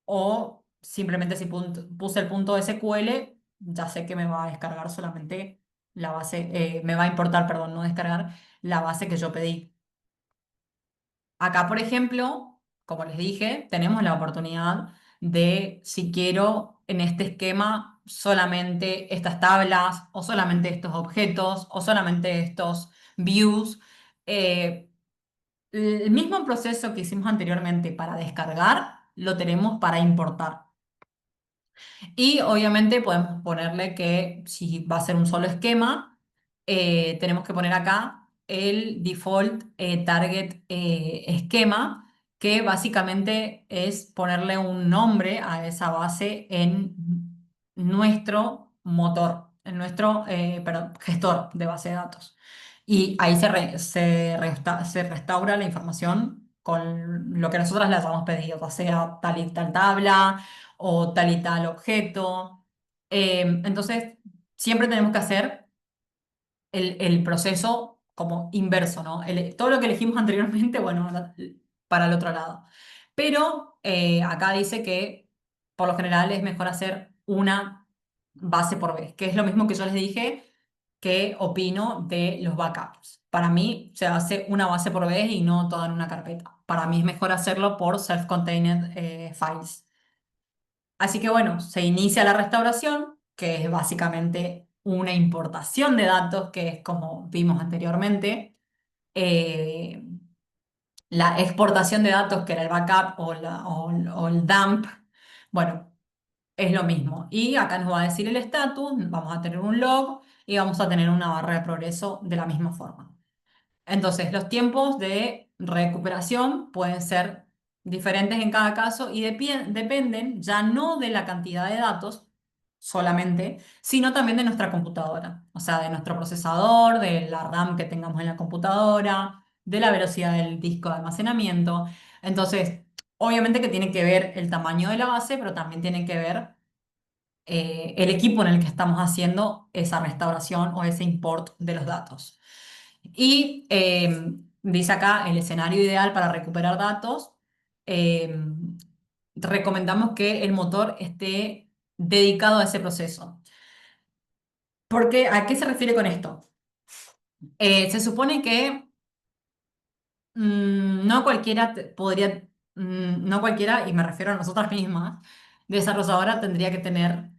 [SPEAKER 1] o simplemente si puse el punto SQL, ya sé que me va a descargar solamente la base, me va a importar, perdón, no descargar la base que yo pedí. Acá, por ejemplo, como les dije, tenemos la oportunidad de, si quiero en este esquema, solamente estas tablas o solamente estos objetos o solamente estos views. eh, el mismo proceso que hicimos anteriormente para descargar, lo tenemos para importar. Y obviamente podemos ponerle que si va a ser un solo esquema, tenemos que poner acá el default target esquema, que básicamente es ponerle un nombre a esa base en nuestro motor, en nuestro perdón, gestor de base de datos. Y ahí se restaura la información con lo que nosotros le hayamos pedido, ya sea tal y tal tabla o tal y tal objeto. Entonces, siempre tenemos que hacer el proceso como inverso, ¿no? Todo lo que elegimos anteriormente, bueno, para el otro lado. Pero acá dice que por lo general es mejor hacer una base por vez, que es lo mismo que yo les dije que opino de los backups. Para mí se hace una base por vez y no toda en una carpeta. Para mí es mejor hacerlo por self-contained files. Así que bueno, se inicia la restauración, que es básicamente una importación de datos, que es como vimos anteriormente. Eh, la exportación de datos, que era el backup o el dump, bueno, es lo mismo. Y acá nos va a decir el estatus, vamos a tener un log y vamos a tener una barra de progreso de la misma forma. Entonces, los tiempos de recuperación pueden ser diferentes en cada caso y dependen ya no de la cantidad de datos solamente, sino también de nuestra computadora, o sea, de nuestro procesador, de la RAM que tengamos en la computadora, de la velocidad del disco de almacenamiento. Entonces, obviamente que tiene que ver el tamaño de la base, pero también tiene que ver el equipo en el que estamos haciendo esa restauración o ese import de los datos. Y dice acá el escenario ideal para recuperar datos. eh, Recomendamos que el motor esté dedicado a ese proceso. Porque, ¿a qué se refiere con esto? Se supone que no cualquiera podría, no cualquiera, y me refiero a nosotras mismas, desarrolladora tendría que tener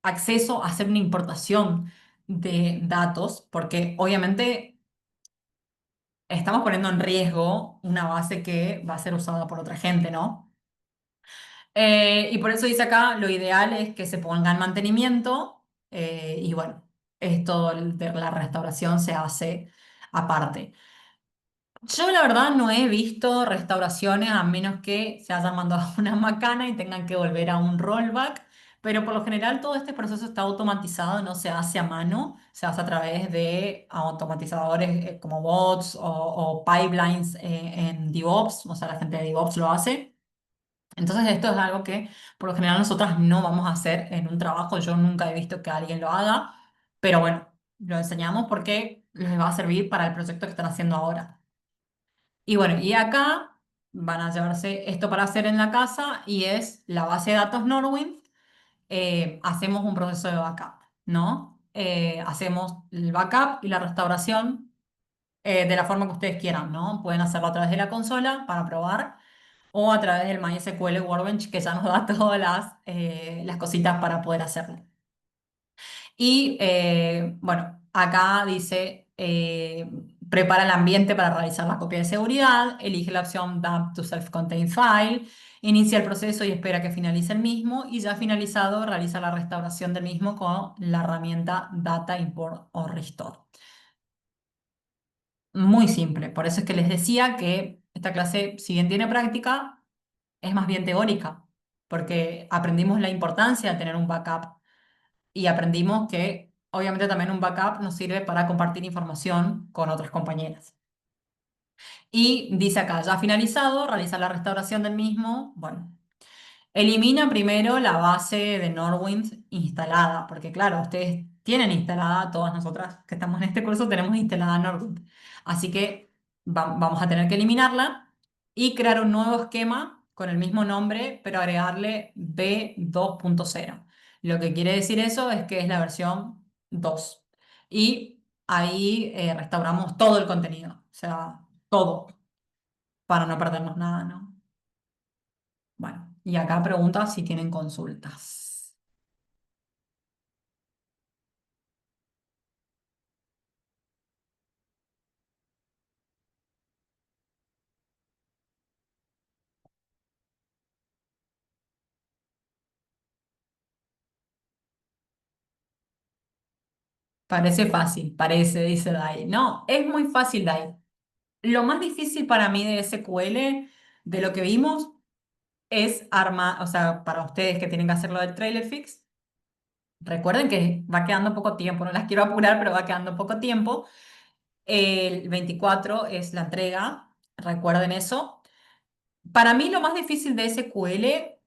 [SPEAKER 1] acceso a hacer una importación de datos, porque obviamente estamos poniendo en riesgo una base que va a ser usada por otra gente, ¿no? Y por eso dice acá, lo ideal es que se ponga en mantenimiento y bueno, esto de la restauración se hace aparte. Yo la verdad no he visto restauraciones a menos que se hayan mandado una macana y tengan que volver a un rollback, pero por lo general todo este proceso está automatizado, no se hace a mano, se hace a través de automatizadores como bots o pipelines en DevOps, o sea, la gente de DevOps lo hace. Entonces esto es algo que por lo general nosotras no vamos a hacer en un trabajo, yo nunca he visto que alguien lo haga, pero bueno, lo enseñamos porque les va a servir para el proyecto que están haciendo ahora. Y bueno, y acá van a llevarse esto para hacer en la casa y es la base de datos Norwind. Hacemos un proceso de backup, ¿no? Hacemos el backup y la restauración de la forma que ustedes quieran, ¿no? Pueden hacerlo a través de la consola para probar o a través del MySQL Workbench que ya nos da todas las cositas para poder hacerlo. Y bueno, acá dice, prepara el ambiente para realizar la copia de seguridad, elige la opción Dump to Self-Contained File, inicia el proceso y espera que finalice el mismo y ya finalizado realiza la restauración del mismo con la herramienta Data Import o Restore. Muy simple, por eso es que les decía que esta clase, si bien tiene práctica, es más bien teórica, porque aprendimos la importancia de tener un backup y aprendimos que obviamente también un backup nos sirve para compartir información con otras compañeras. Y dice acá, ya finalizado, realiza la restauración del mismo. Bueno, Elimina primero la base de Norwind instalada, porque claro, ustedes tienen instalada, todas nosotras que estamos en este curso tenemos instalada Norwind. Así que vamos a tener que eliminarla y crear un nuevo esquema con el mismo nombre, pero agregarle V2.0. Lo que quiere decir eso es que es la versión 2. Y ahí restauramos todo el contenido, o sea, todo, para no perdernos nada, ¿no? Bueno, y acá pregunta si tienen consultas. Parece fácil, parece, dice Dai. No, es muy fácil, Dai. Lo más difícil para mí de SQL, de lo que vimos, es armar, o sea, para ustedes que tienen que hacerlo del trailer fix, recuerden que va quedando poco tiempo, no las quiero apurar, pero va quedando poco tiempo. El 24 es la entrega, recuerden eso. Para mí lo más difícil de SQL,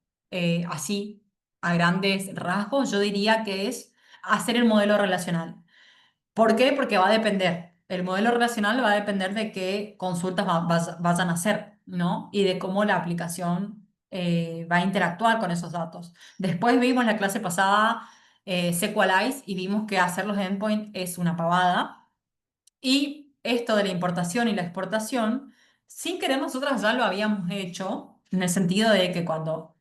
[SPEAKER 1] así a grandes rasgos, yo diría que es hacer el modelo relacional. ¿Por qué? Porque va a depender. El modelo relacional va a depender de qué consultas vayan a hacer, ¿no? Y de cómo la aplicación va a interactuar con esos datos. Después vimos en la clase pasada SQLize y vimos que hacer los endpoints es una pavada. Y esto de la importación y la exportación, sin querer nosotras ya lo habíamos hecho, en el sentido de que cuando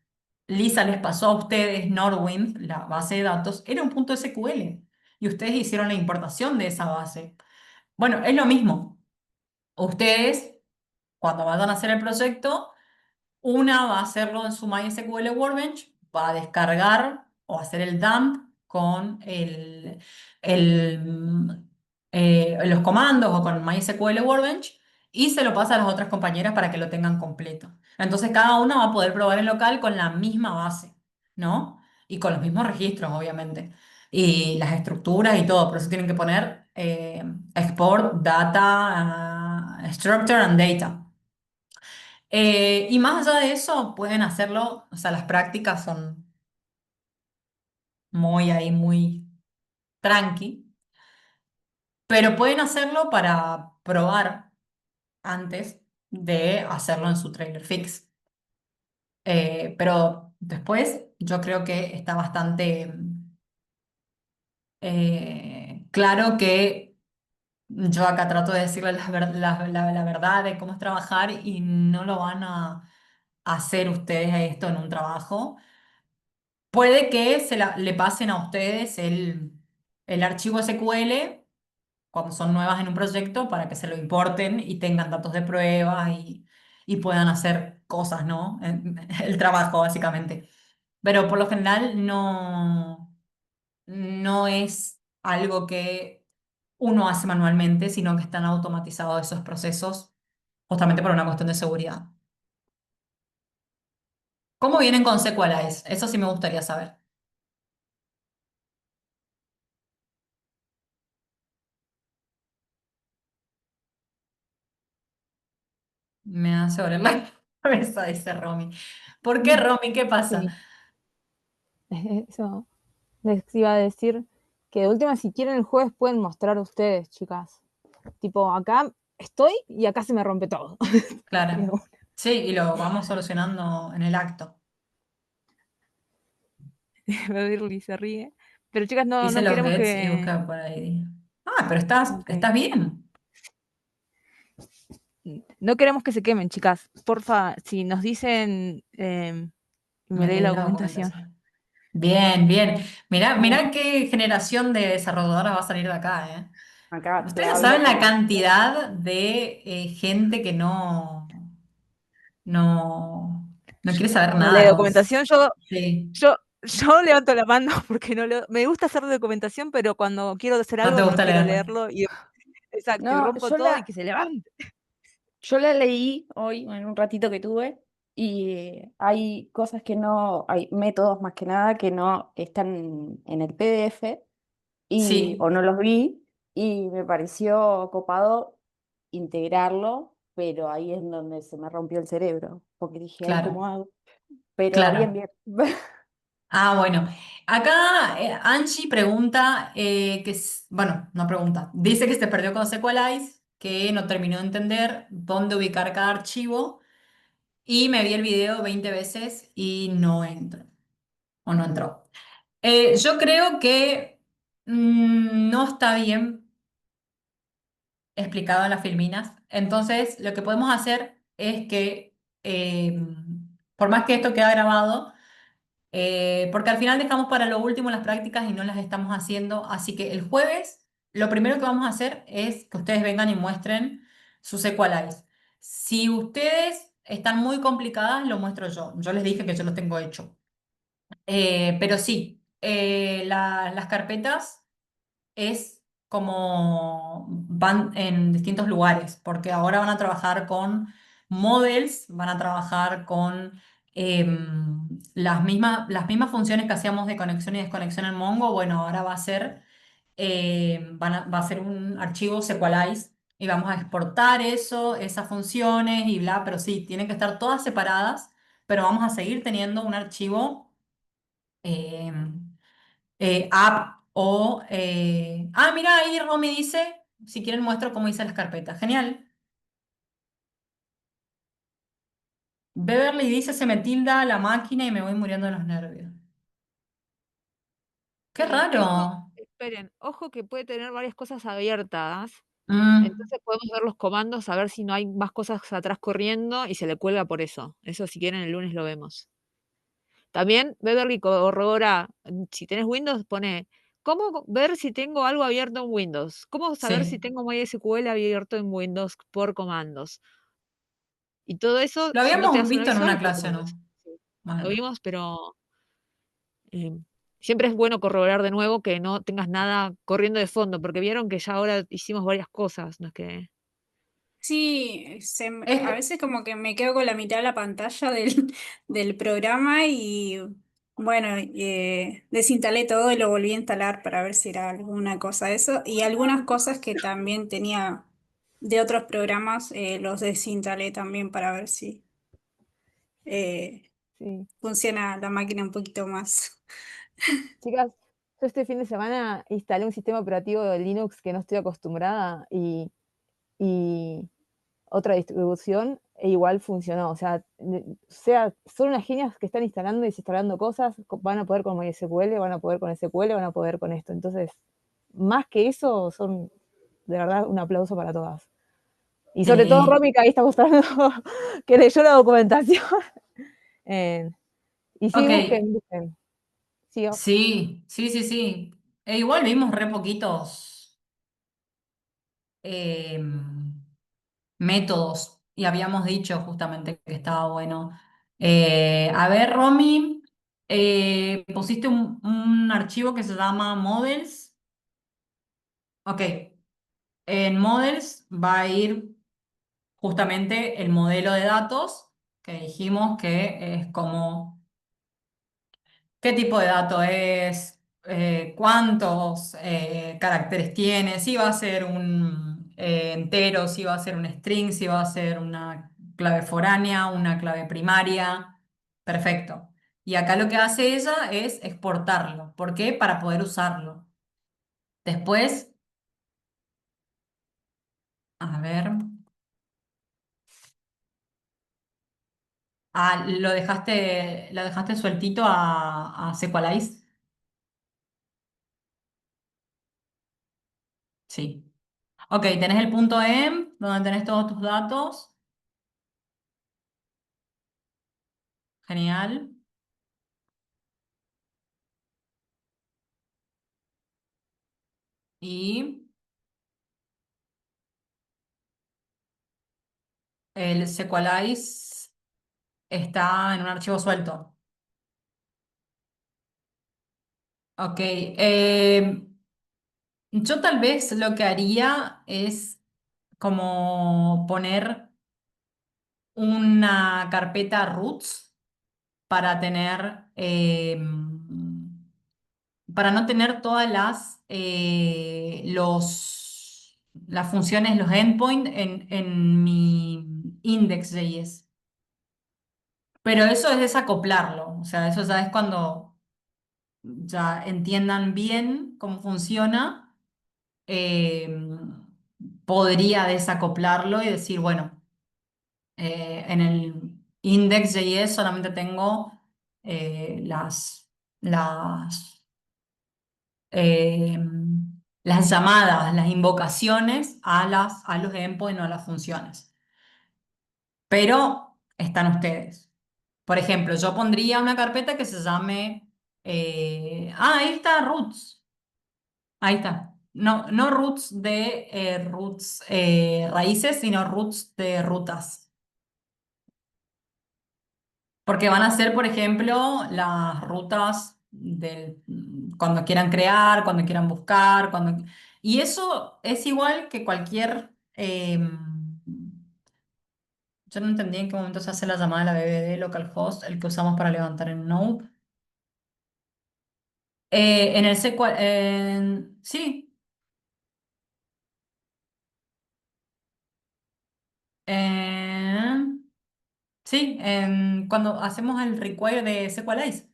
[SPEAKER 1] Lisa les pasó a ustedes Norwind, la base de datos, era un punto SQL y ustedes hicieron la importación de esa base. Bueno, es lo mismo. Ustedes, cuando vayan a hacer el proyecto, una va a hacerlo en su MySQL Workbench, va a descargar o hacer el dump con el, los comandos o con MySQL Workbench y se lo pasa a las otras compañeras para que lo tengan completo. Entonces cada una va a poder probar en local con la misma base, ¿no? Y con los mismos registros, obviamente. Y las estructuras y todo. Por eso tienen que poner export, data, structure and data. Y más allá de eso, pueden hacerlo, o sea, las prácticas son muy ahí, muy tranqui, pero pueden hacerlo para probar antes de hacerlo en su trailer fix. Pero después yo creo que está bastante claro que yo acá trato de decirles la verdad de cómo es trabajar y no lo van a hacer ustedes esto en un trabajo. Puede que le pasen a ustedes el archivo SQL cuando son nuevas en un proyecto para que se lo importen y tengan datos de prueba y puedan hacer cosas, ¿no? El trabajo, básicamente. Pero por lo general no es algo que uno hace manualmente, sino que están automatizados esos procesos justamente por una cuestión de seguridad. ¿Cómo vienen con SQLize? Eso sí me gustaría saber. Me hace doler la cabeza, dice Romy. ¿Por qué, Romy? ¿Qué pasa?
[SPEAKER 2] Sí, eso les iba a decir que de última, si quieren el jueves, pueden mostrar ustedes, chicas. Tipo, acá estoy y acá se me rompe todo. Así de
[SPEAKER 1] Claro.
[SPEAKER 2] una.
[SPEAKER 1] Sí, y lo vamos solucionando en el acto.
[SPEAKER 2] Beverly se ríe. Pero chicas, no,
[SPEAKER 1] Hice
[SPEAKER 2] no
[SPEAKER 1] los
[SPEAKER 2] queremos
[SPEAKER 1] gets y
[SPEAKER 2] que.
[SPEAKER 1] busca por ahí. Ah, pero estás,
[SPEAKER 2] Ok.
[SPEAKER 1] estás bien.
[SPEAKER 2] No queremos que se quemen, chicas. Porfa, si nos dicen, me
[SPEAKER 1] Me
[SPEAKER 2] leí
[SPEAKER 1] leí
[SPEAKER 2] la
[SPEAKER 1] la
[SPEAKER 2] documentación.
[SPEAKER 1] documentación. Bien, bien. Mirá,
[SPEAKER 2] Uh,
[SPEAKER 1] mirá qué generación de desarrolladoras va a salir de acá, ¿eh?
[SPEAKER 3] Acá
[SPEAKER 1] Ustedes no saben la
[SPEAKER 3] clavando.
[SPEAKER 1] cantidad de gente que no, no quiere saber
[SPEAKER 2] no lee
[SPEAKER 1] nada.
[SPEAKER 2] documentación. Yo,
[SPEAKER 1] Sí,
[SPEAKER 2] yo, yo levanto la mano porque no leo. Me gusta hacer documentación, pero cuando quiero hacer
[SPEAKER 1] no te
[SPEAKER 2] algo no
[SPEAKER 1] gusta
[SPEAKER 2] quiero
[SPEAKER 1] leerla.
[SPEAKER 2] leerlo. Exacto, y
[SPEAKER 3] No,
[SPEAKER 2] rompo todo y que se levante.
[SPEAKER 3] yo la leí hoy en un ratito que tuve y hay cosas que no, hay métodos más que nada que no están en el PDF
[SPEAKER 1] Sí,
[SPEAKER 3] o no los vi y me pareció copado integrarlo, pero ahí es donde se me rompió el cerebro, porque dije, ay, ¿cómo
[SPEAKER 1] claro.
[SPEAKER 3] hago? pero bien,
[SPEAKER 1] Claro.
[SPEAKER 3] bien.
[SPEAKER 1] Ah, bueno. Acá Angie pregunta, bueno, no pregunta, dice que se perdió con Sequelize, que no terminó de entender dónde ubicar cada archivo y me vi el video 20 veces y no entro, o no entró. Yo creo que no está bien explicado en las filminas, entonces lo que podemos hacer es que, por más que esto queda grabado, porque al final dejamos para lo último las prácticas y no las estamos haciendo. Así que el jueves lo primero que vamos a hacer es que ustedes vengan y muestren sus Equalize. Si ustedes están muy complicadas, lo muestro yo. Yo les dije que yo lo tengo hecho. Pero sí, las carpetas es como van en distintos lugares, porque ahora van a trabajar con models, van a trabajar con las mismas funciones que hacíamos de conexión y desconexión en Mongo. Bueno, ahora va a ser un archivo Sequelize y vamos a exportar eso, esas funciones y bla, pero sí, tienen que estar todas separadas, pero vamos a seguir teniendo un archivo. em, App o... mira, ahí Romy dice, si quieren muestro cómo hice las carpetas. Genial. Beverly dice, se me tilda la máquina y me voy muriendo de los nervios. Qué
[SPEAKER 2] Sí, esto,
[SPEAKER 1] raro.
[SPEAKER 2] esperen, ojo que puede tener varias cosas abiertas.
[SPEAKER 1] Mm,
[SPEAKER 2] Entonces podemos ver los comandos, a ver si no hay más cosas atrás corriendo y se le cuelga por eso. Eso si quieren el lunes lo vemos. También Beverly corrobora, si tenés Windows, pone, ¿cómo ver si tengo algo abierto en Windows? ¿Cómo saber si
[SPEAKER 1] sí.
[SPEAKER 2] tengo MySQL abierto en Windows por comandos? Y todo eso,
[SPEAKER 1] Lo
[SPEAKER 2] si no te
[SPEAKER 1] habíamos
[SPEAKER 2] das una
[SPEAKER 1] visto en
[SPEAKER 2] visual,
[SPEAKER 1] una
[SPEAKER 2] es por
[SPEAKER 1] clase,
[SPEAKER 2] comandos.
[SPEAKER 1] ¿no?
[SPEAKER 2] Sí, lo
[SPEAKER 1] Bueno.
[SPEAKER 2] vimos, pero siempre es bueno corroborar de nuevo que no tengas nada corriendo de fondo, porque vieron que ya ahora hicimos varias cosas, no es que...
[SPEAKER 4] Sí, a
[SPEAKER 1] Es-
[SPEAKER 4] veces como que me quedo con la mitad de la pantalla del, del programa y bueno, desinstalé todo y lo volví a instalar para ver si era alguna cosa de eso. Y algunas cosas que también tenía de otros programas los desinstalé también para ver si eh,
[SPEAKER 2] Sí.
[SPEAKER 4] funciona la máquina un poquito más.
[SPEAKER 2] Chicas, yo este fin de semana instalé un sistema operativo de Linux que no estoy acostumbrada y otra distribución e igual funcionó. O sea, son unas genias que están instalando y desinstalando cosas, van a poder con MySQL, van a poder con SQL, van a poder con esto. Entonces, más que eso, son de verdad un aplauso para todas. Y sobre todo
[SPEAKER 1] sí.
[SPEAKER 2] Romy, que ahí está mostrando que leyó la documentación. Eh, y sí,
[SPEAKER 1] Ok.
[SPEAKER 2] busquen. Sí,
[SPEAKER 1] Sí, sí, sí, sí. Igual vimos re poquitos. em, métodos y habíamos dicho justamente que estaba bueno. A ver, Romy, pusiste un archivo que se llama Models. Ok, en Models va a ir justamente el modelo de datos que dijimos que es como qué tipo de dato es, cuántos caracteres tiene, si va a ser un entero, si va a ser un string, si va a ser una clave foránea, una clave primaria. Perfecto. Y acá lo que hace ella es exportarlo. ¿Por qué? Para poder usarlo. Después, a ver. Lo dejaste sueltito a Sequalize. Sí. Ok, tenés el punto .em, donde tenés todos tus datos. Genial. Y el Sequelize está en un archivo suelto. Ok. Yo tal vez lo que haría es como poner una carpeta roots para tener, para no tener todas las funciones, los endpoints en mi index.js. Pero eso es desacoplarlo, o sea, eso ya es cuando ya entiendan bien cómo funciona, eh, podría desacoplarlo y decir, bueno, en el index.js solamente tengo las, eh, las llamadas, las invocaciones a los endpoints o a las funciones. Pero están ustedes. Por ejemplo, yo pondría una carpeta que se llame, ahí está, roots. Ahí está. No, no roots raíces, sino roots de rutas. Porque van a ser, por ejemplo, las rutas cuando quieran crear, cuando quieran buscar, y eso es igual que cualquier. Yo no entendí en qué momento se hace la llamada de la BBD localhost, el que usamos para levantar en Node. En el SQL, sí, eh, sí, cuando hacemos el require de SQLize.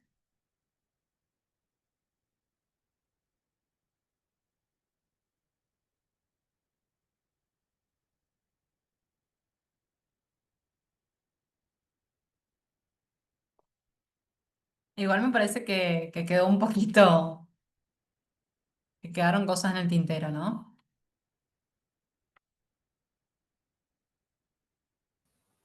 [SPEAKER 1] Igual me parece que quedó un poquito, que quedaron cosas en el tintero, ¿no?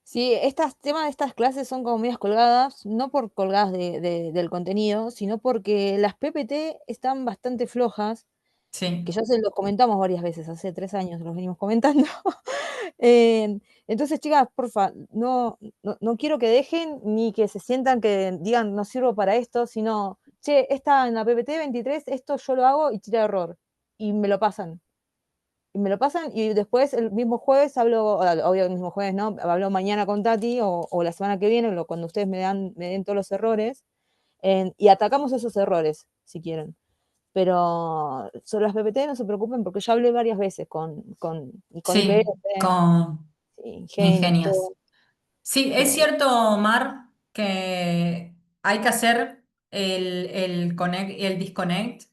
[SPEAKER 2] Sí, estas temas de estas clases son como medias colgadas, no por colgadas del contenido, sino porque las PPT están bastante flojas, que
[SPEAKER 1] Sí,
[SPEAKER 2] ya se los comentamos varias veces, hace 3 años los venimos comentando. Entonces, chicas, porfa, no quiero que dejen ni que se sientan que digan no sirvo para esto, sino, che, esta en la PPT 23, esto yo lo hago y tira error. Y me lo pasan. Y me lo pasan y después el mismo jueves hablo, obvio el mismo jueves, ¿no? Hablo mañana con Tati o la semana que viene, cuando ustedes me den todos los errores, y atacamos esos errores, si quieren. Pero sobre las PPT no se preocupen porque ya hablé varias veces con IPF,
[SPEAKER 1] sí, con
[SPEAKER 2] Ingenios,
[SPEAKER 1] ingenias.
[SPEAKER 2] todo.
[SPEAKER 1] Sí, es
[SPEAKER 2] Eh,
[SPEAKER 1] cierto, Mar, que hay que hacer el connect y el disconnect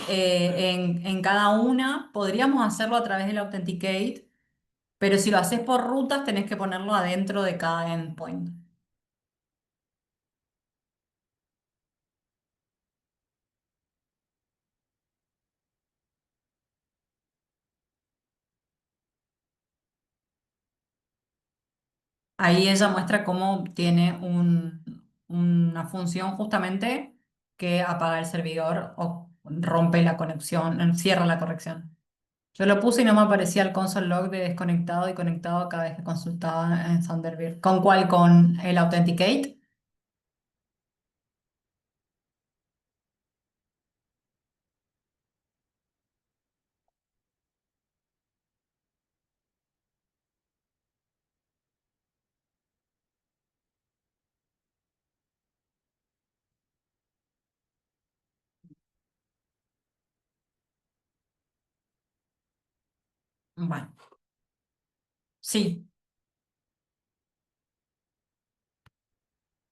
[SPEAKER 1] en cada una. Podríamos hacerlo a través del Authenticate, pero si lo haces por rutas, tenés que ponerlo adentro de cada endpoint. Ahí ella muestra cómo tiene una función justamente que apaga el servidor o rompe la conexión, cierra la conexión. Yo lo puse y no me aparecía el console log de desconectado y conectado cada vez que consultaba en Thunderbird. ¿Con cuál? ¿Con el Authenticate? Bueno, sí.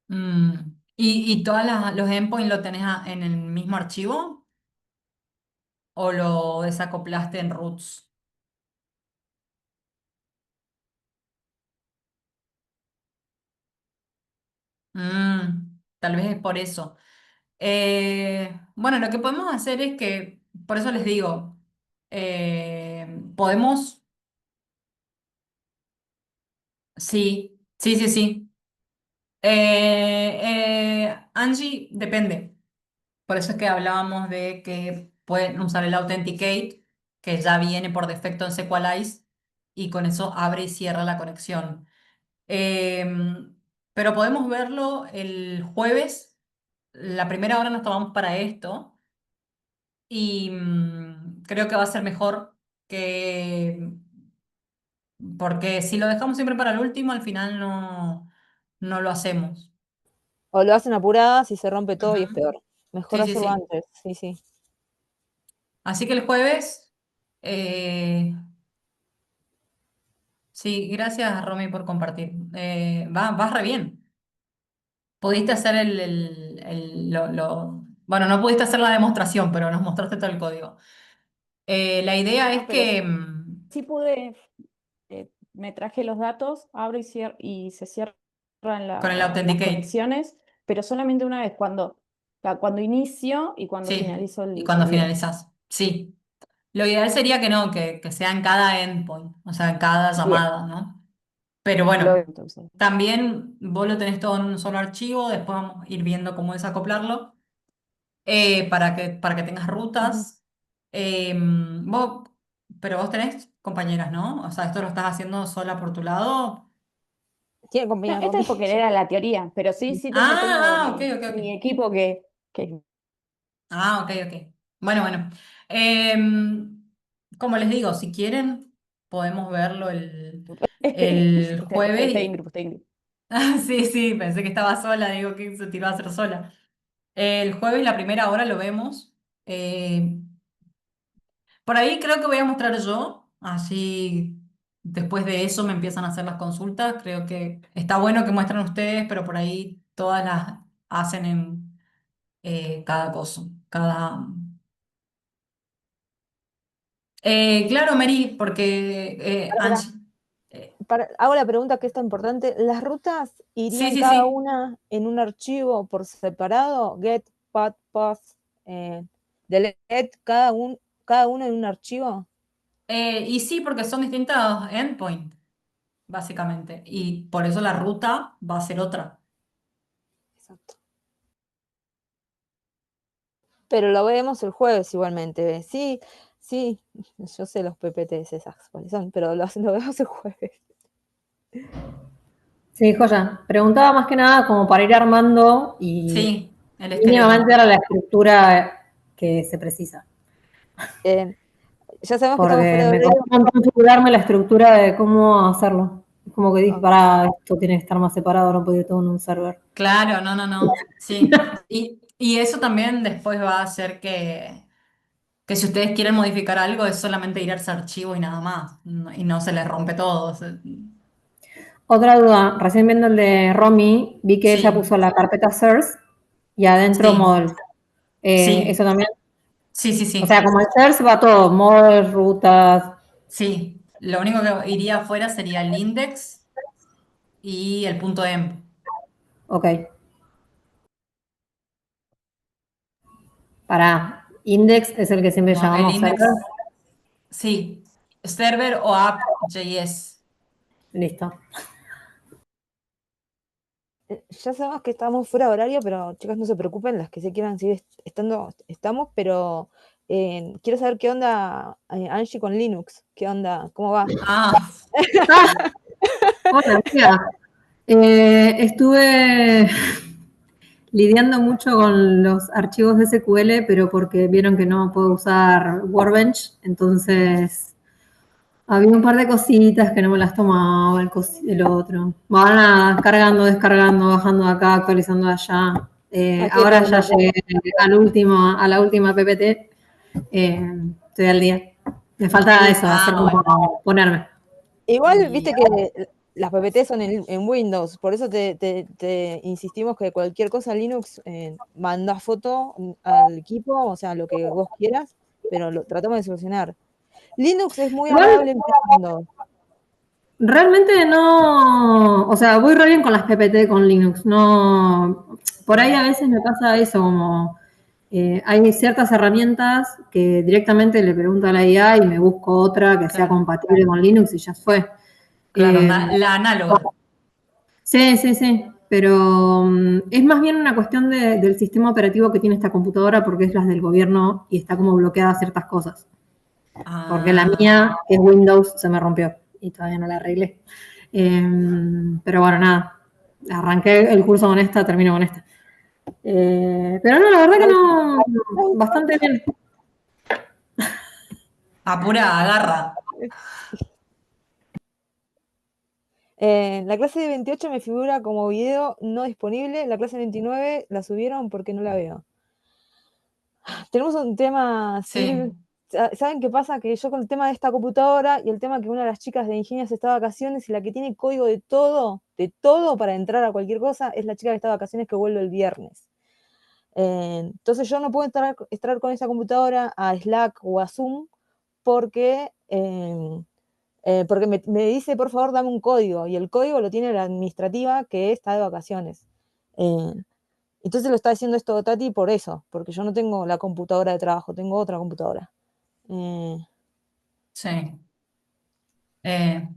[SPEAKER 1] Mm. ¿Y todos los endpoints lo tenés en el mismo archivo o lo desacoplaste en roots? Tal vez es por eso. Bueno, lo que podemos hacer es que, por eso les digo, podemos, sí, sí, sí, sí. Angie, depende. Por eso es que hablábamos de que pueden usar el Authenticate, que ya viene por defecto en Sequelize, y con eso abre y cierra la conexión. Pero podemos verlo el jueves. La primera hora nos tomamos para esto y creo que va a ser mejor que, porque si lo dejamos siempre para el último, al final no lo hacemos.
[SPEAKER 2] o lo hacen apuradas y se rompe todo y es
[SPEAKER 1] Ujú.
[SPEAKER 2] peor. Mejor
[SPEAKER 1] Sí, sí,
[SPEAKER 2] hacerlo
[SPEAKER 1] sí.
[SPEAKER 2] antes, sí, sí.
[SPEAKER 1] Así que el jueves, eh, sí, gracias Romy por compartir. Vas re bien. pudiste hacer bueno, no pudiste hacer la demostración, pero nos mostraste todo el código. La idea es
[SPEAKER 3] No, pero
[SPEAKER 1] que,
[SPEAKER 3] sí pude, me traje los datos, abro y se cierran
[SPEAKER 1] con el
[SPEAKER 3] las
[SPEAKER 1] Authenticate,
[SPEAKER 3] conexiones, pero solamente una vez, cuando inicio y cuando
[SPEAKER 1] sí,
[SPEAKER 3] finalizo
[SPEAKER 1] y
[SPEAKER 3] el
[SPEAKER 1] cuando
[SPEAKER 3] servidor.
[SPEAKER 1] finalizás, sí. Lo ideal sería que no, que sea en cada endpoint, o sea, en cada
[SPEAKER 3] Bien,
[SPEAKER 1] llamada, ¿no? Pero
[SPEAKER 3] lo veo
[SPEAKER 1] bueno,
[SPEAKER 3] entonces.
[SPEAKER 1] también vos lo tenés todo en un solo archivo, después vamos a ir viendo cómo desacoplarlo, para que tengas
[SPEAKER 3] Ujú.
[SPEAKER 1] rutas. Pero vos tenés compañeras, ¿no? O sea, esto lo estás haciendo sola por tu lado.
[SPEAKER 2] Tiene
[SPEAKER 3] No,
[SPEAKER 2] compañía
[SPEAKER 3] esto es
[SPEAKER 2] conmigo.
[SPEAKER 3] porque era la teoría, pero sí tengo
[SPEAKER 1] Ok, ok,
[SPEAKER 3] mi
[SPEAKER 1] ok.
[SPEAKER 3] equipo que
[SPEAKER 1] Ok, ok. Bueno, bueno. Em, Como les digo, si quieren, podemos verlo el jueves.
[SPEAKER 3] estoy en grupo, estoy en grupo.
[SPEAKER 1] Ah, sí, sí, pensé que estaba sola, digo que se tiró a hacer sola. El jueves, la primera hora, lo vemos. Eh, por ahí creo que voy a mostrar yo, así después de eso me empiezan a hacer las consultas. Creo que está bueno que muestren ustedes, pero por ahí todas las hacen en cada cosa, cada... claro, Mary, porque
[SPEAKER 2] Pará,
[SPEAKER 1] Angie... eh,
[SPEAKER 2] hago la pregunta que está importante. ¿Las rutas
[SPEAKER 1] sí,
[SPEAKER 2] irían
[SPEAKER 1] sí,
[SPEAKER 2] cada
[SPEAKER 1] sí.
[SPEAKER 2] una en un archivo por separado? Get, path, path, delete, cada uno en un archivo.
[SPEAKER 1] Y sí, porque son distintos endpoints, básicamente. Y por eso la ruta va a ser otra.
[SPEAKER 2] Exacto. Pero lo vemos el jueves igualmente. Sí, sí, yo sé los PPTs esas cuáles son, pero lo vemos el jueves.
[SPEAKER 5] Sí, joya. Preguntaba más que nada como para ir armando y
[SPEAKER 1] Sí, el
[SPEAKER 5] mínimamente
[SPEAKER 1] esqueleto.
[SPEAKER 5] era la estructura que se precisa.
[SPEAKER 2] Eh, ya sabemos que estamos
[SPEAKER 5] Porque
[SPEAKER 2] fuera de
[SPEAKER 5] me costó
[SPEAKER 2] horario.
[SPEAKER 5] un montón figurarme la estructura de cómo hacerlo. Es como que dije,
[SPEAKER 2] Ok.
[SPEAKER 5] para, esto tiene que estar más separado, no puede ir todo en un server.
[SPEAKER 1] Claro, no, no, no. Sí. Y eso también después va a hacer que si ustedes quieren modificar algo es solamente ir a ese archivo y nada más. Y no se les rompe todo.
[SPEAKER 5] Otra duda, recién viendo el de Romy, vi que ella
[SPEAKER 1] Sí,
[SPEAKER 5] puso la carpeta source y adentro
[SPEAKER 1] sí,
[SPEAKER 5] model. Eso
[SPEAKER 1] sí,
[SPEAKER 5] también.
[SPEAKER 1] sí, sí,
[SPEAKER 5] O sea,
[SPEAKER 1] sí.
[SPEAKER 5] como el source va todo, model, rutas,
[SPEAKER 1] Sí. Lo único que iría afuera sería el index y el punto .emp.
[SPEAKER 5] ok. Para index es el que siempre
[SPEAKER 1] No, el
[SPEAKER 5] llamamos server.
[SPEAKER 1] index, sí. Server o app.js.
[SPEAKER 5] Listo.
[SPEAKER 2] Ya sabemos que estamos fuera de horario, pero chicas, no se preocupen, las que se quieran seguir estando, estamos, pero quiero saber qué onda Angie con Linux, qué onda, cómo va.
[SPEAKER 1] Ah,
[SPEAKER 5] Ah, hola, amiga. Estuve lidiando mucho con los archivos de SQL, pero porque vieron que no puedo usar Workbench, entonces había un par de cositas que no me las tomaba, el otro. Bueno, nada, cargando, descargando, bajando de acá, actualizando de allá.
[SPEAKER 2] ¿A qué
[SPEAKER 5] Ahora ya
[SPEAKER 2] problema?
[SPEAKER 5] llegué a la última PPT, estoy al día. Me falta eso, hacer
[SPEAKER 1] bueno.
[SPEAKER 5] como ponerme.
[SPEAKER 2] Igual,
[SPEAKER 1] Y
[SPEAKER 2] viste que las PPT son en Windows, por eso te insistimos que cualquier cosa Linux, manda foto al equipo, o sea, lo que vos quieras, pero lo tratamos de solucionar. Linux es muy
[SPEAKER 5] Igual,
[SPEAKER 2] amable empezando.
[SPEAKER 5] realmente no, o sea, voy re bien con las PPT con Linux, no, por ahí a veces me pasa eso, como hay ciertas herramientas que directamente le pregunto a la IA y me busco otra que sea
[SPEAKER 1] claro,
[SPEAKER 5] compatible con Linux y ya fue.
[SPEAKER 1] claro,
[SPEAKER 5] Eh,
[SPEAKER 1] la análoga.
[SPEAKER 5] sí, sí, sí, pero es más bien una cuestión del sistema operativo que tiene esta computadora porque es las del gobierno y está como bloqueada a ciertas cosas. Porque la
[SPEAKER 1] Ah,
[SPEAKER 5] mía, que es Windows, se me rompió y todavía no la arreglé. Pero bueno, nada, arranqué el curso con esta, termino con esta. Pero no, la verdad que no, bastante bien.
[SPEAKER 1] apura, agarra.
[SPEAKER 2] La clase de 28 me figura como video no disponible, la clase de 29 la subieron porque no la veo. Tenemos un tema, Sil,
[SPEAKER 1] Sí.
[SPEAKER 2] ¿Saben qué pasa? Que yo con el tema de esta computadora y el tema que una de las chicas de Ingenias está de vacaciones y la que tiene código de todo para entrar a cualquier cosa, es la chica que está de vacaciones que vuelve el viernes. Entonces yo no puedo entrar con esa computadora a Slack o a Zoom porque me dice, por favor, dame un código, y el código lo tiene la administrativa que está de vacaciones. Entonces lo está haciendo esto Tati por eso, porque yo no tengo la computadora de trabajo, tengo otra computadora.
[SPEAKER 1] Sí. Eh,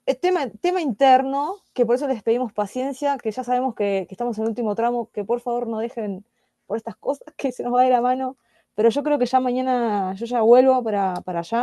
[SPEAKER 2] Es tema interno, que por eso les pedimos paciencia, que ya sabemos que estamos en el último tramo, que por favor no dejen por estas cosas que se nos va de la mano, pero yo creo que ya mañana yo ya vuelvo para allá.